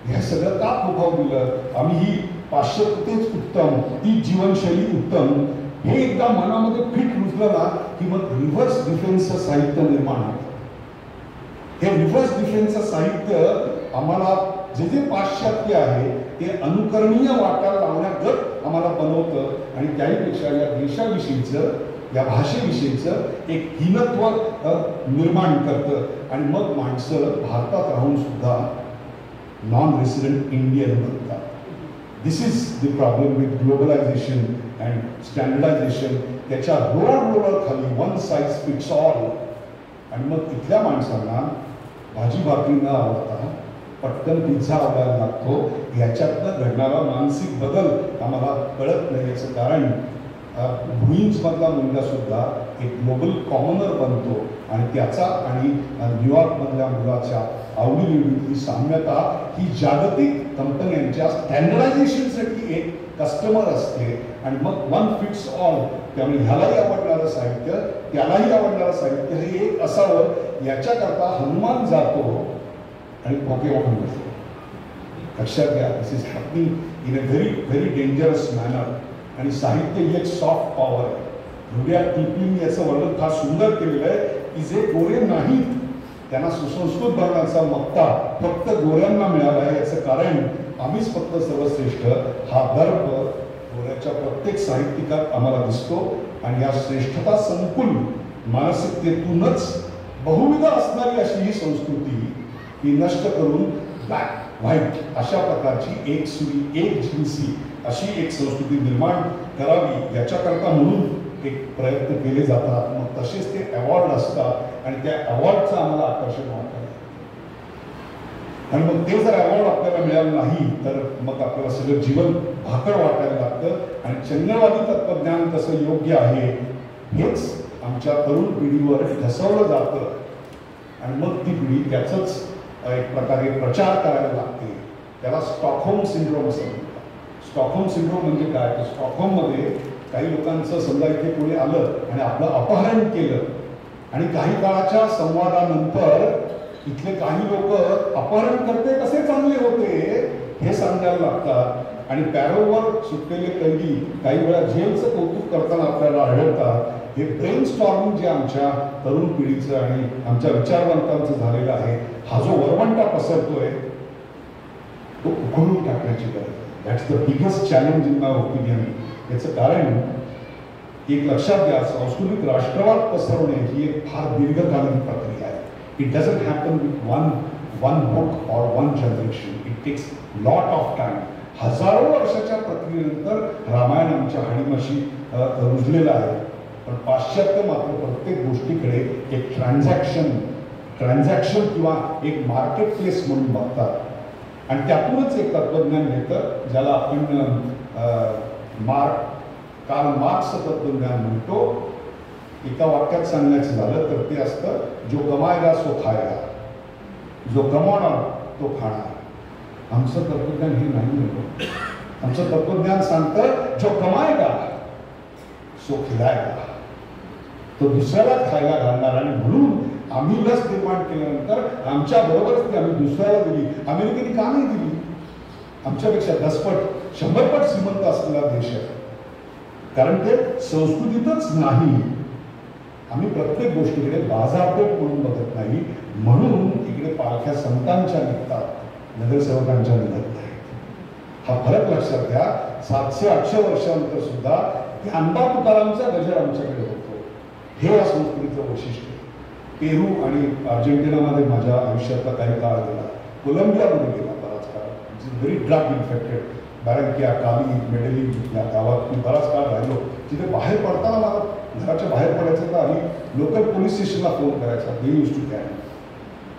हे सगळं का प्रभाव दिलं? आम्ही ही पाश्चात्यतेच उत्तम, ती जीवनशैली उत्तम हे एकदा मनामध्ये फिट रुजलं ना की मग रिव्हर्स डिफेन्सचं साहित्य निर्माण होतं. हे रिव्हर्स डिफेन्सचं साहित्य आम्हाला जे पाश्चात्य आहे ते अनुकरणीय वाटायला लावण्यागत आम्हाला बनवतं आणि त्याहीपेक्षा या देशाविषयीचं, या भाषेविषयीचं एक हीनत्व निर्माण करतं आणि मग माणसं भारतात राहून सुद्धा नॉन रेसिडेंट इंडियन बनतात. This is the problem with globalisation and standardisation. त्याच्या रोड खाली वन साईज फिट्स ऑल आणि मग इथल्या माणसांना भाजी भाकरी न आवडता पटकन पिझ्झा आवडायला लागतो. याच्यातनं घडणारा मानसिक बदल आम्हाला कळत नाही. याचं कारण भुईंजमधला मुलगा सुद्धा एक ग्लोबल कॉमनर बनतो आणि त्याचा आणि न्यूयॉर्कमधल्या मुलाच्या आवडीनिवडीतली साम्यता ही जागतिक कंपन्यांच्या स्टँडर्डायझेशनसाठी एक कस्टमर असते आणि मग वन फिट्स ऑल. त्यामुळे ह्यालाही आवडणारं साहित्य त्यालाही आवडणारं साहित्य हे एक असावं याच्याकरता हनुमान जातो आणि खोके वाहून बसले. लक्षात घ्या, this is happening in a very very dangerous manner. आणि साहित्य ही एक सॉफ्ट पॉवर आहे. रुडिया किपलिंग याचं वर्णन फार सुंदर केलेलं आहे की जे गोरे नाहीत त्यांना सुसंस्कृत बनण्याचा मक्ता फक्त गोऱ्यांना मिळाला आहे. याचं कारण आम्हीच फक्त सर्वश्रेष्ठ हा गर्व गोऱ्याच्या प्रत्येक साहित्यिकात आम्हाला दिसतो. आणि या श्रेष्ठता संकुल मानसिकतेतूनच बहुविध असणारी अशी ही संस्कृती ही नष्ट करून ब्लॅक व्हाईट अशा प्रकारची एक सुरी एक जिन्सी अशी एक संस्कृती निर्माण करावी याच्याकरता म्हणून एक प्रयत्न केले जातात. मग तसेच ते अवॉर्ड असतात आणि त्या अवॉर्डचं आम्हाला आकर्षण वाटतं. आणि मग ते जर अवॉर्ड आपल्याला मिळालं नाही तर मग आपल्याला सगळं जीवन भाकड वाटायला लागतं. आणि चंद्रवादी तत्वज्ञान कसं योग्य आहे हेच आमच्या तरुण पिढीवर ढसवलं जातं. आणि मग ती पिढी त्याचंच एक प्रकारे प्रचार करायला लागते. त्याला स्टॉकहोम सिंड्रोम असं म्हणतात. स्टॉकहोम सिंड्रोम म्हणजे काय, तर स्टॉकहोममध्ये काही लोकांचं समजा इथे कोणी आलं आणि आपलं अपहरण केलं आणि काही काळाच्या संवादानंतर इथले काही लोक अपहरण करते कसे चांगले होते हे सांगायला लागतात. आणि पॅरोलवर सुटलेले कैदी काही वेळा जेलचं कौतुक करताना आपल्याला आढळतात. हे ब्रेन स्टॉर्मिंग जे आमच्या तरुण पिढीचं आणि आमच्या विचारवंतांचं झालेलं आहे, हा जो वरवंटा पसरतोय तो उघडून टाकण्याची गरज आहे. That's the biggest challenge in my opinion. याचं कारण एक लक्षात घ्या, सांस्कृतिक राष्ट्रवाद पसरवणे ही एक फार दीर्घकालीन प्रक्रिया आहे. It doesn't happen with one book or one generation. It takes lot of time. हजारो वर्षाच्या प्रक्रियेनंतर रामायण आमच्या हाडीमाशी रुजलेलं आहे. पण पाश्चात्य मात्र प्रत्येक गोष्टीकडे एक ट्रान्झॅक्शन किंवा एक मार्केट प्लेस म्हणून बघतात. आणि त्यातूनच एक तत्वज्ञान येतं ज्याला आपण कार्ल मार्क्स तत्वज्ञान म्हणतो. एका वाक्यात सांगायचं झालं तर ते असतं, जो कमाएगा सो खाएगा, जो कमावणार तो खाणार. आमचं तत्वज्ञान हे नाही म्हणतो. आमचं तत्वज्ञान सांगतं जो कमाएगा सो खिलाएगा, तो दुसऱ्याला खायला घालणार. आणि म्हणून आम्ही लस निर्माण केल्यानंतर आमच्या बरोबरच ती आम्ही दुसऱ्याला दिली. अमेरिकेने का नाही दिली? आमच्यापेक्षा 100 पट श्रीमंत असलेला देश आहे. कारण ते संस्कृतीतच नाही. आम्ही प्रत्येक गोष्टीकडे बाजारपेठ म्हणून बघत नाही. म्हणून इकडे पालख्या संतांच्या निघतात, नगरसेवकांच्या निघत नाहीत. हा फरक लक्षात घ्या. 700-800 वर्षानंतर सुद्धा ज्ञानबा तुकारामचा गजर आमच्याकडे होतो. हे या संस्कृतीचं वैशिष्ट्य. पेरू आणि अर्जेंटिनामध्ये माझ्या आयुष्यातला काही काळ गेला. कोलंबियामध्ये गेला बराच काळ. Very drug infected. Barranquilla, Cali, Medellin या गावात मी बराच काळ राहिलो. तिथे बाहेर पडताना मला घराच्या बाहेर पडायचं तर आम्ही लोकल पोलीस स्टेशनला फोन करायचा. दे यूज टू कॅन.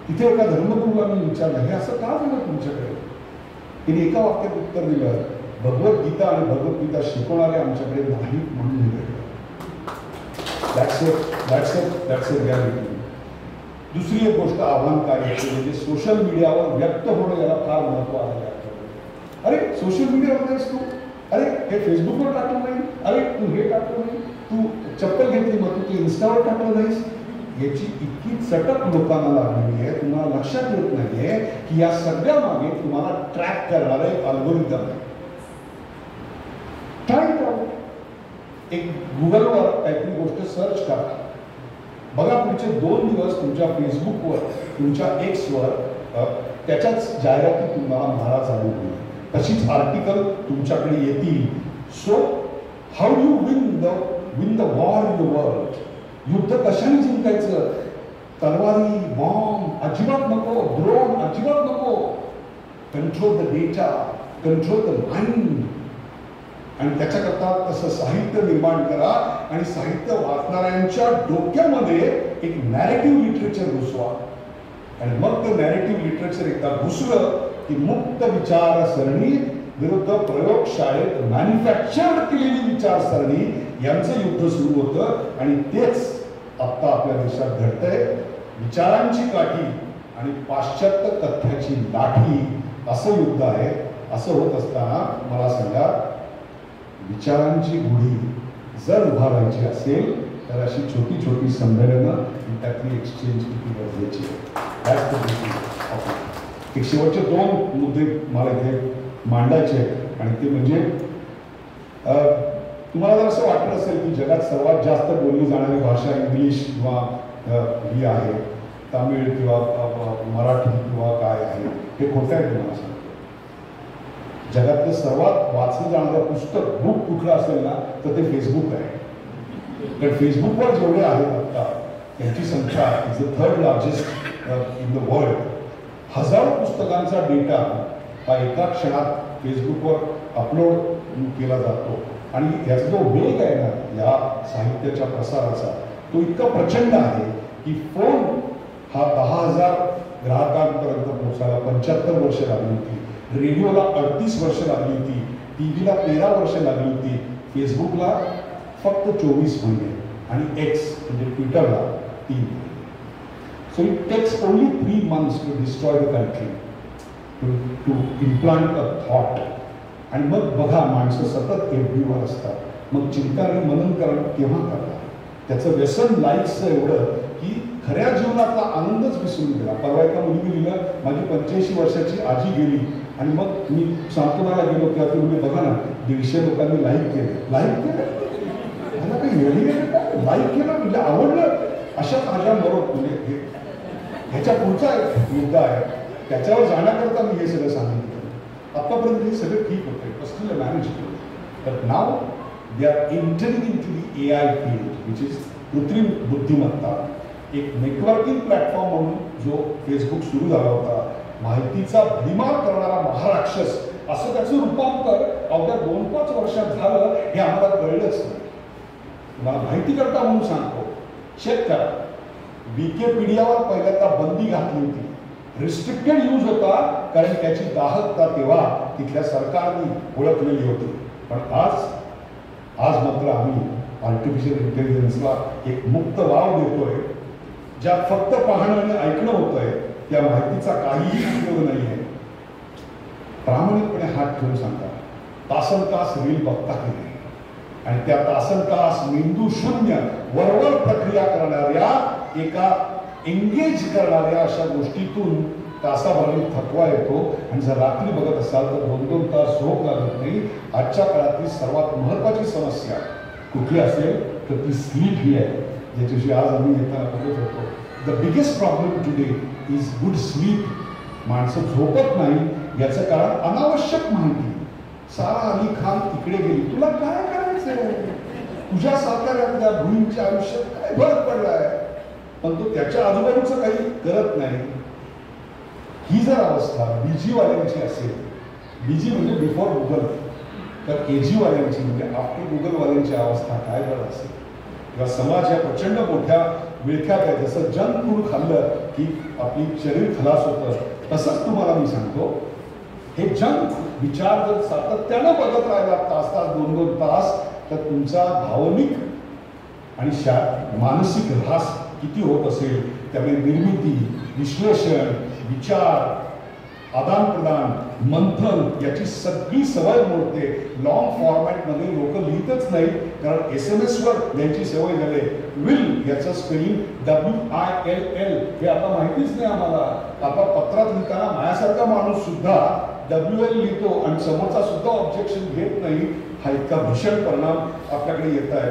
तिथे एका धर्मगुरूला मी विचारलं, हे असं का झालं तुमच्याकडे? तिने एका वाक्यात उत्तर दिलं, भगवद्गीता आणि भगवद्गीता शिकवणारे आमच्याकडे नाहीत म्हणून दिलं. That's a reality. दुसरी एक गोष्ट आव्हानकारी म्हणजे सोशल मीडियावर व्यक्त होणं, याला फार महत्व आहे. अरे सोशल मीडियावर नाहीस तू, अरे हे फेसबुकवर टाकलं नाही, अरे तू हे टाकलं नाही, तू चप्पल घेतली मग तू ते इन्स्टावर टाकलं नाहीस. याची इतकी चटक लोकांना लागलेली आहे, तुम्हाला लक्षात येत नाहीये की या सगळ्या मागे तुम्हाला ट्रॅक करणारा एक अल्गोरिदम आहे. ट्राय करा. एक गुगलवर काहीतरी गोष्ट सर्च करा. बघा पुढचे 2 दिवस तुमच्या फेसबुकवर, तुमच्या एक्सवर त्याच्याच जाहिराती तुम्हाला मारा चालू होईल. तशीच आर्टिकल तुमच्याकडे येतील. So how you win the war in the world. युद्ध कशाने जिंकायचं? तलवारी, बॉम्ब अजिबात नको, ड्रोन अजिबात नको. Control the data, control the mind. आणि त्याच्याकरता तसं साहित्य निर्माण करा आणि साहित्य वाचणाऱ्यांच्या डोक्यामध्ये एक नॅरेटिव्ह लिटरेचर घुसवा. आणि मग ते नॅरेटिव्ह लिटरेचर एकदा घुसलं की मुक्त विचारसरणी विरुद्ध प्रयोगशाळेत मॅन्युफॅक्चर्ड केलेली विचारसरणी यांचं युद्ध सुरू होतं. आणि तेच आता आपल्या देशात घडतंय. विचारांची काठी आणि पाश्चात्य तथ्याची लाठी असं युद्ध आहे. असं होत असताना मला सांगा, विचारांची गुढी जर उभारायची असेल तर अशी छोटी छोटी संमेलनं त्यातली एक्सचेंज किती गरजेची आहे. एक शेवटचे 2 मुद्दे मला इथे मांडायचे आहेत आणि ते म्हणजे तुम्हाला जर असं वाटत असेल की जगात सर्वात जास्त बोलली जाणारी भाषा इंग्लिश किंवा ही आहे, तामिळ किंवा मराठी किंवा काय आहे, हे खोटं आहे. तुम्हाला सांगतो, जगातलं सर्वात वाचलं जाणारं पुस्तक बुक कुठलं असेल ना तर ते फेसबुक आहे. कारण फेसबुकवर जेवढे आहेत आता त्यांची संख्या is the 3rd largest in the world. हजारो पुस्तकांचा डेटा हा एका क्षणात फेसबुकवर अपलोड केला जातो आणि याचा जो वेग आहे ना या साहित्याच्या प्रसाराचा तो इतका प्रचंड आहे की फोन हा 10,000 ग्राहकांपर्यंत पोहोचायला 75 वर्ष लागली होती, रेडिओला 38 वर्ष लागली होती, टीव्हीला 13 वर्ष लागली होती, फेसबुकला फक्त 24 महिने आणि एक्स म्हणजे ट्विटरला 3 महिने. So it takes only 3 months to destroy the country, to implant a thought. आणि मग बघा माणसं सतत FBवर असतात, मग चिंता आणि मननकरण केव्हा करतात. त्याचं व्यसन लाईक्सचं एवढं की खऱ्या जीवनातला आनंदच विसरून गेला. परवा एका मुलीने लिहिलं, माझी 85 वर्षाची आजी गेली आणि मग मी सांत्वनाला गेलो तेव्हा ती मुली बघा ना 150 लोकांनी लाईक केलं. लाईक केलं मला काही वेळी लाईक केलं म्हणजे आवडलं. अशा माझ्या बरोबर म्हणजे ह्याच्या पुढचा एक मुद्दा आहे, त्याच्यावर जाण्याकरता मी हे सगळं सांगितलं. आतापर्यंत हे सगळं ठीक होते, पर्सनली मॅनेज केलं. But now they are entering into the AI field which is कृत्रिम बुद्धिमत्ता. एक नेटवर्किंग प्लॅटफॉर्म म्हणून जो फेसबुक सुरू झाला होता, माहितीचा भडीमार करणारा महाराक्षस असं त्याचं रूपांतर अवघ्या 2-5 वर्षात झालं हे आम्हाला कळलंच नाही. तुम्हाला माहिती करता म्हणून सांगतो, चेक करा. विकिपीडियावर पहिल्यांदा बंदी घातली होती, रिस्ट्रिक्टेड यूज होता कारण त्याची दाहकता तेव्हा तिथल्या सरकारने ओळखलेली होती. पण आज मात्र आम्ही आर्टिफिशियल इंटेलिजन्सला एक मुक्त वाव देतोय, ज्यात फक्त पाहणं आणि ऐकणं होतंय, त्या माहितीचा काहीही उपयोग नाही आहे. प्रामाणिकपणे हात ठेवून सांगा, तासनतास रील बघता की नाही? आणि त्या तासनतास मेंदू शून्य वरवर प्रक्रिया करणाऱ्या एका एंगेज करणाऱ्या अशा गोष्टीतून तासाभराने थकवा येतो आणि जर रात्री बघत असाल तर 2-2 तास झोप लागत नाही. आजच्या काळातली सर्वात महत्त्वाची समस्या कुठली असेल तर ती स्लीप ही आहे, ज्याच्याशी आज आम्ही येताना बघत होतो. The biggest problem today is good sleep. माणसं झोपत नाही याचं कारण अनावश्यक माहिती. सारा अली खान तिकडे गेली, तुला काय करायचंय? तुझ्या साताऱ्यातल्या भूमीच्या आयुष्यात काय फरक पडलाय? पण तो त्याच्या आजूबाजूचं काही करत नाही. ही जर अवस्था BG वाल्यांची असेल, BG म्हणजे बिफोर गुगल, तर AG वाल्यांची म्हणजे आफ्टर गुगल वाल्यांची अवस्था काय बरं असेल? किंवा समाज या प्रचंड मोठ्या विळख्यात आहे. जसं जंक फूड खाल्लं की आपली शरीर खलास होतं, तसंच तुम्हाला मी सांगतो, हे जंक विचार जर सातत्यानं बघत राहिला तास 2-2 तास तर तुमचा भावनिक आणि मानसिक ऱ्हास किती होत असेल. त्यामुळे निर्मिती, विश्लेषण, विचार, आदान प्रदान, मंथन याची सगळी सवय मोडते. लॉंग फॉर्मॅटमध्ये लोक लिहितच नाही कारण SMS-वर लिहायची सवय झाली. विल याचं स्पेलिंग WILL हे आता माहितीच नाही आम्हाला. आता पत्रात लिहिताना माझ्यासारखा माणूस सुद्धा WL लिहितो आणि समोरचा सुद्धा ऑब्जेक्शन घेत नाही. हा इतका भीषण परिणाम आपल्याकडे येत आहे.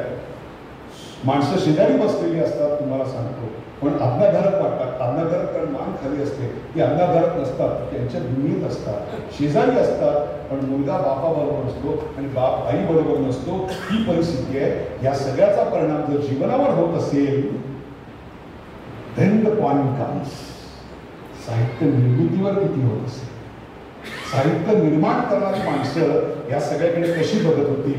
माणसं शेजारी बसलेली असतात तुम्हाला सांगतो, पण आज्ञाधारक वाटतात. आज्ञाधारक कारण मान खाली असते, ती आज्ञाधारक नसतात, त्यांच्या दुनियेत असतात. शेजारी असतात पण मुलगा बापाबरोबर नसतो आणि बाप आईबरोबर नसतो. ही परिस्थिती आहे. या सगळ्याचा परिणाम जर जीवनावर होत असेल then the point comes, साहित्य निर्मितीवर किती होत असेल? साहित्य निर्माण करणारी माणसं या सगळ्याकडे कशी बघत होती?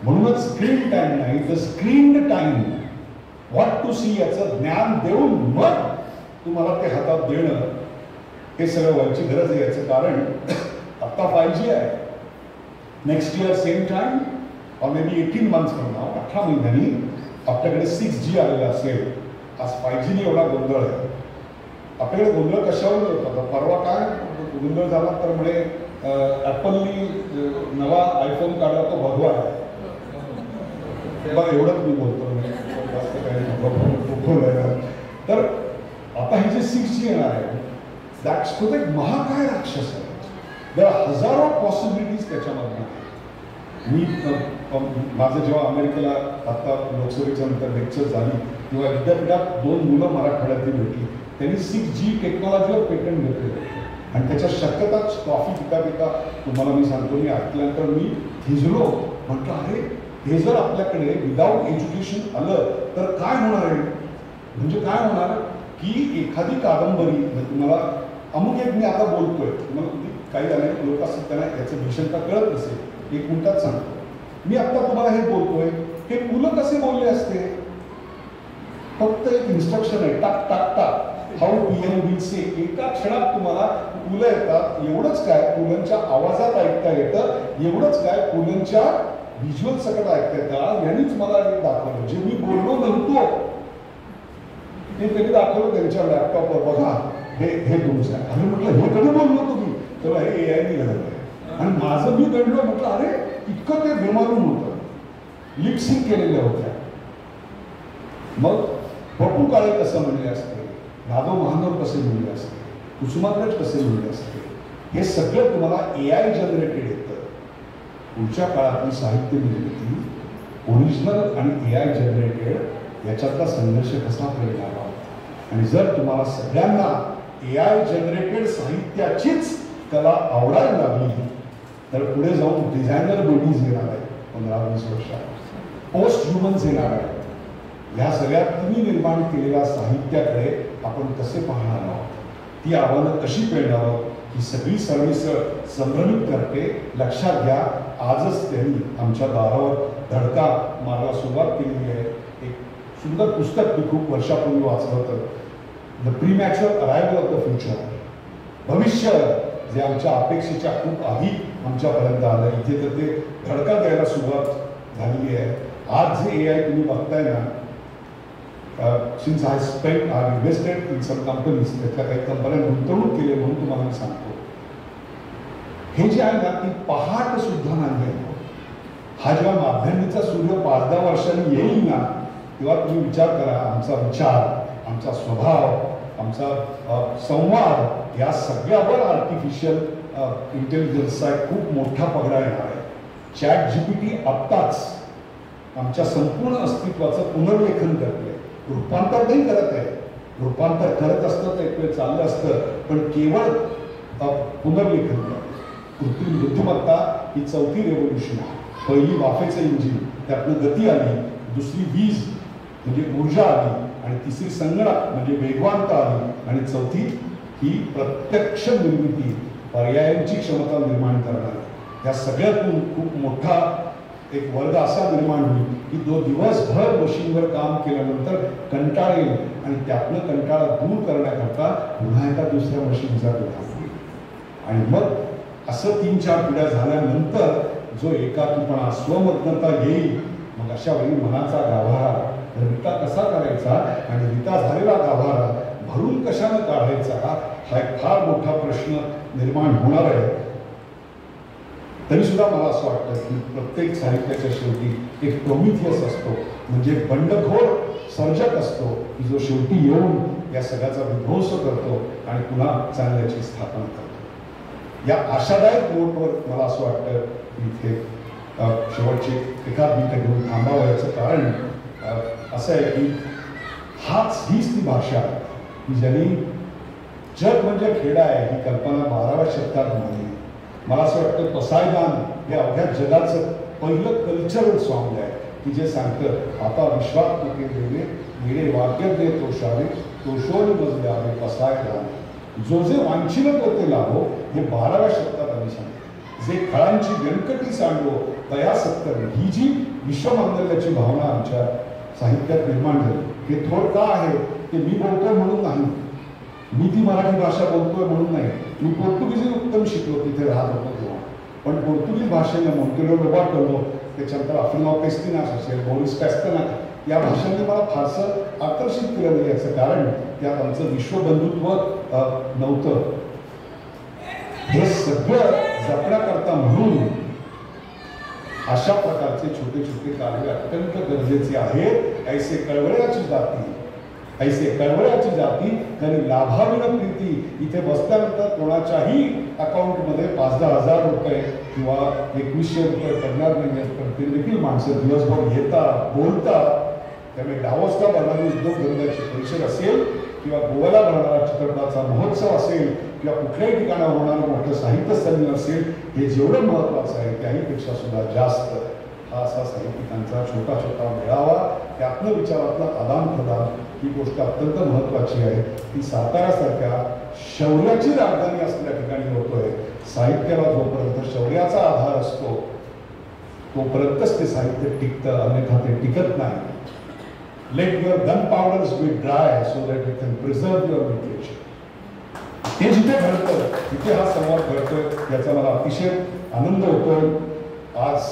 म्हणूनच स्क्रीन टाइम नाही तर screen time, what to see याचं ज्ञान देऊन मग तुम्हाला ते हातात देणं हे सगळं व्हायची गरज आहे. याचं कारण आता 5G आहे. नेक्स्ट इयर सेम टाइम और may be 18 months from now, 18 महिन्यांनी आपल्याकडे 6G आलेलं असेल. आज 5G एवढा गोंधळ आहे. आपल्याकडे गोंधळ कशावर होता? परवा काय गोंधळ झाला तर म्हणे ॲपलनी नवा आयफोन काढला तो भगवा आहे. बरं एवढंच मी बोलतो, जास्त काही तर आता हे जे 6G येणार आहे दॅट्स तो एक महाकाय राक्षस आहे. हजारो पॉसिबिलिटीज त्याच्यामध्ये आहेत. मी माझं जेव्हा अमेरिकेला आता लोकसभेच्या नंतर लेक्चर झाली तेव्हा विद्यापीठात 2 मुलं मराठवाड्यातली भेटली. त्यांनी 6G टेक्नॉलॉजीवर पेटंट घेतलेलं आणि त्याच्या शक्यताच कॉफी पिता पिता तुम्हाला मी सांगतो, मी ऐकल्यानंतर मी थिजलो. म्हटलं अरे हे जर आपल्याकडे विदाऊट एज्युकेशन आलं तर काय होणार आहे. म्हणजे काय होणार की एखादी कादंबरी तुम्हाला अमुक एक मी आता बोलतोय तुम्हाला काही अनेक लोक असतात त्यांना याचं भीषणता कळत नसेल. 1 मिनिटात सांगतो. मी आता तुम्हाला हे बोलतोय हे मुलं कसे बोलले असते. फक्त एक इन्स्ट्रक्शन आहे टाक टाक टाक हाऊ PM विल से. एका क्षणात तुम्हाला पुलं येतात. एवढंच काय पुलंच्या आवाजात ऐकता येतं. एवढंच काय पुलंच्या व्हिज्युअल सकट ऐकता येतात. यांनीच मला हे दाखवलं जे मी बोललो नव्हतो ते त्यांनी दाखवलं त्यांच्या लॅपटॉपवर. बघा हे तुमचं आहे. आम्ही म्हटलं हे कधी बोललो तुम्ही. तेव्हा हे AI ने घडवलं आहे. आणि माझं मी घडलं. म्हटलं अरे इतकं ते बेमालूम होतं. लिपसिंग केलेल्या होत्या. मग बपू काळे कसं म्हणले असते, राघव महानोर कसे म्हणले असते, कुसुमाग्रज कसे म्हणले असते, हे सगळं तुम्हाला AI जनरेटेड येतं. पुढच्या काळातली साहित्य निर्मिती ओरिजिनल आणि AI जनरेटेड याच्यातला संघर्ष कसा परिणाम होता. आणि जर तुम्हाला सगळ्यांना AI जनरेटेड साहित्याचीच कला आवडायला लागली तर पुढे जाऊन डिझायनर बेबीज येणार आहेत 15-20 वर्षात. पोस्ट ह्युमन्स येणार आहेत. ह्या सगळ्या तुम्ही निर्माण केलेल्या साहित्याकडे आपण कसे पाहणार आहोत. ती आव्हानं कशी पेलणार आहोत ही सगळी सरमिसळ संभ्रमित करते. लक्षात घ्या आजच त्यांनी आमच्या दारावर धडका मारायला सुरुवात केलेली आहे. एक सुंदर पुस्तक मी खूप वर्षापूर्वी वाचलं होतं. The premature arrival of the future. भविष्य जे आमच्या अपेक्षेच्या खूप आधी आमच्यापर्यंत आलं. इथे तर ते धडका द्यायला सुरुवात झालेली आहे. आज जे AI तुम्ही बघताय ना, since I spend I invested in some companies, त्यातल्या काही कंपन्या गुंतवणूक केली म्हणून तुम्हाला मी सांगतो. हे जे आहे ना ती पहाट सुद्धा नाही आहे. हा जेव्हा माध्यमिकचा सूर्य 5-10 वर्षांनी येईल ना तेव्हा तुम्ही विचार करा आमचा विचार, आमचा स्वभाव, आमचा संवाद या सगळ्यावर आर्टिफिशियल इंटेलिजन्सचा खूप मोठा पगडा येणार आहे. ChatGPT आत्ताच आमच्या संपूर्ण अस्तित्वाचं पुनर्लेखन करते. रूपांतर नाही करत आहे. रूपांतर करत असतं तर एक वेळ चाललं असतं पण केवळ पुनर्लेखन करते. कृत्रिम बुद्धिमत्ता ही 4थी रेव्होल्युशन आहे. पहिली वाफेचं इंजिन, त्यातनं गती आली. दुसरी वीज म्हणजे ऊर्जा आली आणि तिसरी संगणक म्हणजे वेगवानता आली आणि 4थी ही प्रत्यक्ष निर्मिती, पर्यायांची क्षमता निर्माण करणारी. या सगळ्यातून खूप मोठा एक वर्ग असा निर्माण होईल की जो दिवसभर मशीनवर काम केल्यानंतर कंटाळेल आणि त्यातनं कंटाळा दूर करण्याकरता पुन्हा एका दुसऱ्या मशीनचा विकास होईल. आणि मग असं 3-4 पिढ्या झाल्यानंतर जो एकाकीपणा, स्वमग्नता येईल. मग अशा वेळी मनाचा गाभारा रिता कसा करायचा आणि रिता झालेला गाभारा भरून कशानं काढायचा हा एक फार मोठा प्रश्न निर्माण होणार आहे. तरी सुद्धा मला असं वाटतं की प्रत्येक साहित्याच्या शेवटी एक प्रोमिथियस असतो, म्हणजे बंडखोर सर्जक असतो की जो शेवटी येऊन या सगळ्याचा विध्वंस करतो आणि पुन्हा चांगल्याची स्थापना करतो. या आशादायक नोटवर मला असं वाटतं की इथे शेवटची एखाद मिनिटं घेऊन थांबावं. याचं कारण असं आहे की हीच ती भाषा की ज्यांनी जग म्हणजे खेडा आहे ही कल्पना 12व्या शतकात मिळाली. मला असं वाटतं पसायदान हे अवघ्या जगाचं पहिलं कल्चरल सॉन्ग आहे की जे सांगतं आता विश्वात तुके देणे येणे वाक्य दे तोषावे तोषोनी मजले आवे पसायदान. जो जे वांछिलं होते लाभो हे 12व्या शतकात आम्ही सांगतो. जे खळांची व्यंकटी सांडो तया सत्तर. ही जी विश्वमांगल्याची भावना आमच्या साहित्यात निर्माण झाली. हे थोड का आहे ते मी बोलतोय म्हणून नाही, मी ती मराठी भाषा बोलतोय म्हणून नाही. मी पोर्तुगीजी उत्तम शिकलो तिथे राहत होतो तेव्हा. पण पोर्तुगीज भाषेने मोंटेलो लोबाटलो, त्याच्यानंतर अफिनो पेस्टिनास असेल, बोरिस पॅस्टनाक या भाषांनी मला फारसं आकर्षित केलं नाही. याचं कारण त्यात आमचं विश्वबंधुत्व नव्हतं. हे सगळं जपण्याकरता म्हणून अशा प्रकारचे छोटे छोटे कार्य अत्यंत गरजेचे आहेत. ऐसे कळवळ्याची जाती ऐसे कळवळ्याची जाती तरी लाभाविण प्रीती. इथे बसल्यानंतर कोणाच्याही अकाउंटमध्ये 5-10 हजार रुपये किंवा 2100 रुपये पडणार नाही आहेत, पण ते देखील माणसं दिवसभर येतात, बोलतात. त्यामुळे डावोसला भरणारी उद्योगधंद्याची परिषद असेल किंवा गोव्याला भरणारा चित्रपटाचा महोत्सव असेल किंवा कुठल्याही ठिकाणावर होणारं मोठं साहित्य संमेलन असेल, हे जेवढं महत्त्वाचं आहे त्याहीपेक्षा सुद्धा जास्त हा असा साहित्यिकांचा छोटा छोटा मेळावा, त्यातनं विचारातलं आदान प्रदान, ही गोष्ट अत्यंत महत्त्वाची आहे. ती साताऱ्यासारख्या शौर्याची राजधानी असलेल्या ठिकाणी होतोय. साहित्याला जोपर्यंत शौर्याचा आधार असतो तोपर्यंतच ते साहित्य टिकतं, अन्यथा ते टिकत नाही. Let your gunpowders be dry so that you can preserve your literature. हे जिथे घडतं तिथे हा संवाद घडतोय, याचा मला अतिशय आनंद होतोय. आज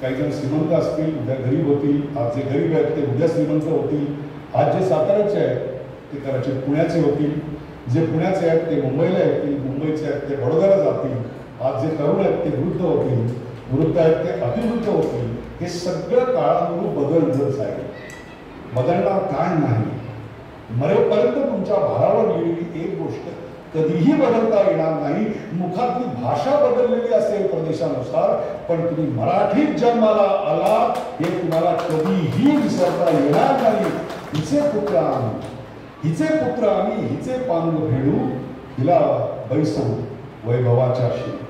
काही जण श्रीमंत असतील, उद्या गरीब होतील. आज जे गरीब आहेत ते उद्या श्रीमंत होतील. आज जे साताऱ्याचे आहेत ते कदाचित पुण्याचे होतील. जे पुण्याचे आहेत ते मुंबईला येतील, मुंबईचे आहेत ते बडोद्याला जातील. आज जे तरुण आहेत ते वृद्ध होतील, वृद्ध आहेत ते अतिवृद्ध होतील. हे सगळं काळानुरूप बदलत जाईल. बदलणार काय नाही. मरेपर्यंत तुमच्या भारावर लिहिलेली एक गोष्ट कधीही बदलता येणार नाही. मुखातली भाषा बदललेली असेल प्रदेशानुसार, पण तुम्ही मराठीत जन्माला आलात हे तुम्हाला कधीही विसरता येणार नाही. हिचे पुत्र आम्ही हिचे पांग फेडू, हिला बैसू वैभवाच्या शी.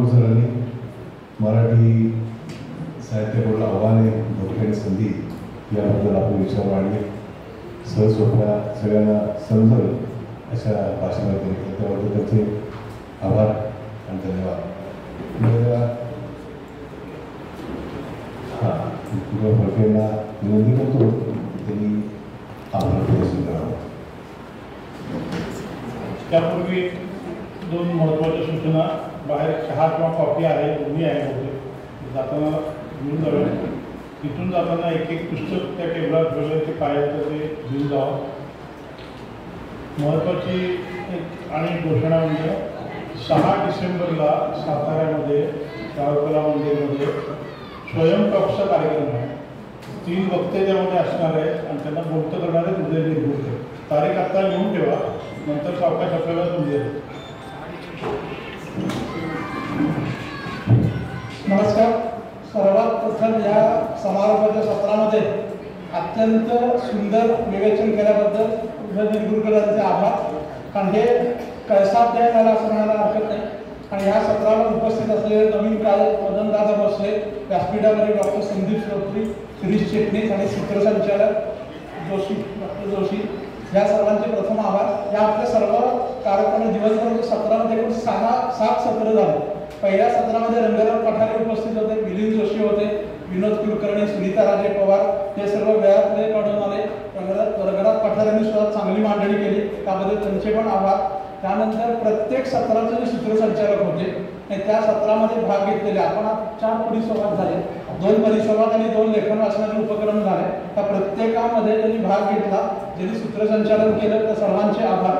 सरांनी मराठी साहित्य बोर्डला आव्हाने, धोके आणि संधी याबद्दल आपले विचार मांडले. सहज सोप्या सगळ्यांना समजेल अशा भाषणात केले, त्याबद्दल त्यांचे आभार आणि धन्यवाद. फडकेंना विनंती करतो त्यांनी आभार प्रदर्शन करावं. त्यापूर्वी 2 महत्त्वाच्या सूचना. बाहेर चहा किंवा कॉफी आहे, दोन्ही आहे होते, जाताना घेऊन जावे. तिथून जाताना एक पुस्तक त्या टेबलात ठेवलं ते पाहायचं, ते घेऊन जावं. महत्त्वाची एक आणि घोषणा म्हणजे 6 डिसेंबरला साताऱ्यामध्ये शाहूकला मंदिरमध्ये स्वयंटॉकचा कार्यक्रम आहे. 3 वक्ते त्यामध्ये असणार आहेत आणि त्यांना बोलतं करणारे उदय निर्गुडकर. तारीख आत्ता लिहून ठेवा, नंतर सावकाश आपल्याला समजेल. नमस्कार. सर्वात प्रथम या समारोपाच्या सत्रामध्ये अत्यंत सुंदर विवेचन केल्याबद्दल उदय निर्गुडकरांचे आभार. कारण हे कळसाध्याय मला असं म्हणायला हरकत नाही. आणि ह्या सत्रावर उपस्थित असलेले नवीन काय मदनदादा भोसले, व्यासपीठावरील डॉक्टर संदीप श्रोत्री, शिरीष चिटणीस आणि सूत्रसंचालक डॉक्टर जोशी या सर्वांचे प्रथम आभार. या आपल्या सर्व कार्यक्रम दिवसभर सत्रामध्ये एकूण 7 सत्र झाले. पहिल्या सत्रामध्ये रंगराव पठारे उपस्थित होते, मिलिंद जोशी होते, विनोद कुलकर्णी, सुनीता राजे पवार हे सर्व वेळात काढून आले. रंगराव पठारेंनी सुद्धा चांगली मांडणी केली, त्याबद्दल त्यांचे पण आभार. त्यानंतर प्रत्येक सत्राचे जे सूत्रसंचालक होते आणि त्या सत्रामध्ये भाग घेतलेले आपण 4 परिसंवाद झाले, 2 परिसंवाद आणि 2 लेखन वाचनाचे उपक्रम झाले. त्या प्रत्येकामध्ये त्यांनी भाग घेतला, ज्यांनी सूत्रसंचालन केलं त्या सर्वांचे आभार.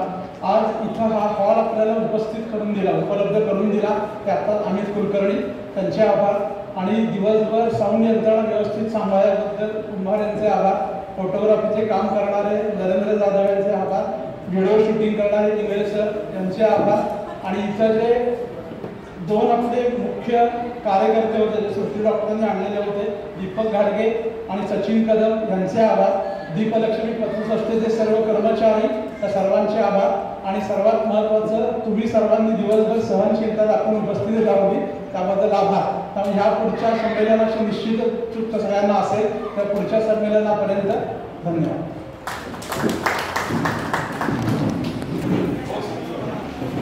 आज इथं हा हॉल आपल्याला उपलब्ध करून दिला त्यात अमित कुलकर्णी, त्यांचे आभार. आणि दिवसभर साऊंड यंत्रणा व्यवस्थित सांभाळल्याबद्दल कुंभार यांचे आभार. फोटोग्राफीचे काम करणारे नरेंद्र जाधव यांचे आभार. व्हिडिओ शूटिंग करणारे इंगळे सर यांचे आभार. आणि इथं जे 2 आपले मुख्य कार्यकर्ते होते, जे सुट्टी डॉक्टरांनी आणलेले होते, दीपक घाडगे आणि सचिन कदम यांचे आभार. दीपलक्ष्मी पतसंस्थेचे सर्व कर्मचारी त्या सर्वांचे आभार. आणि सर्वात महत्त्वाचं, तुम्ही सर्वांनी दिवसभर सहनशीलता दाखवून उपस्थिती लावली त्याबद्दल आभार. त्यामुळे ह्या पुढच्या संमेलनाची निश्चित उत्सुकता सगळ्यांना असेल. तर पुढच्या संमेलनापर्यंत धन्यवाद.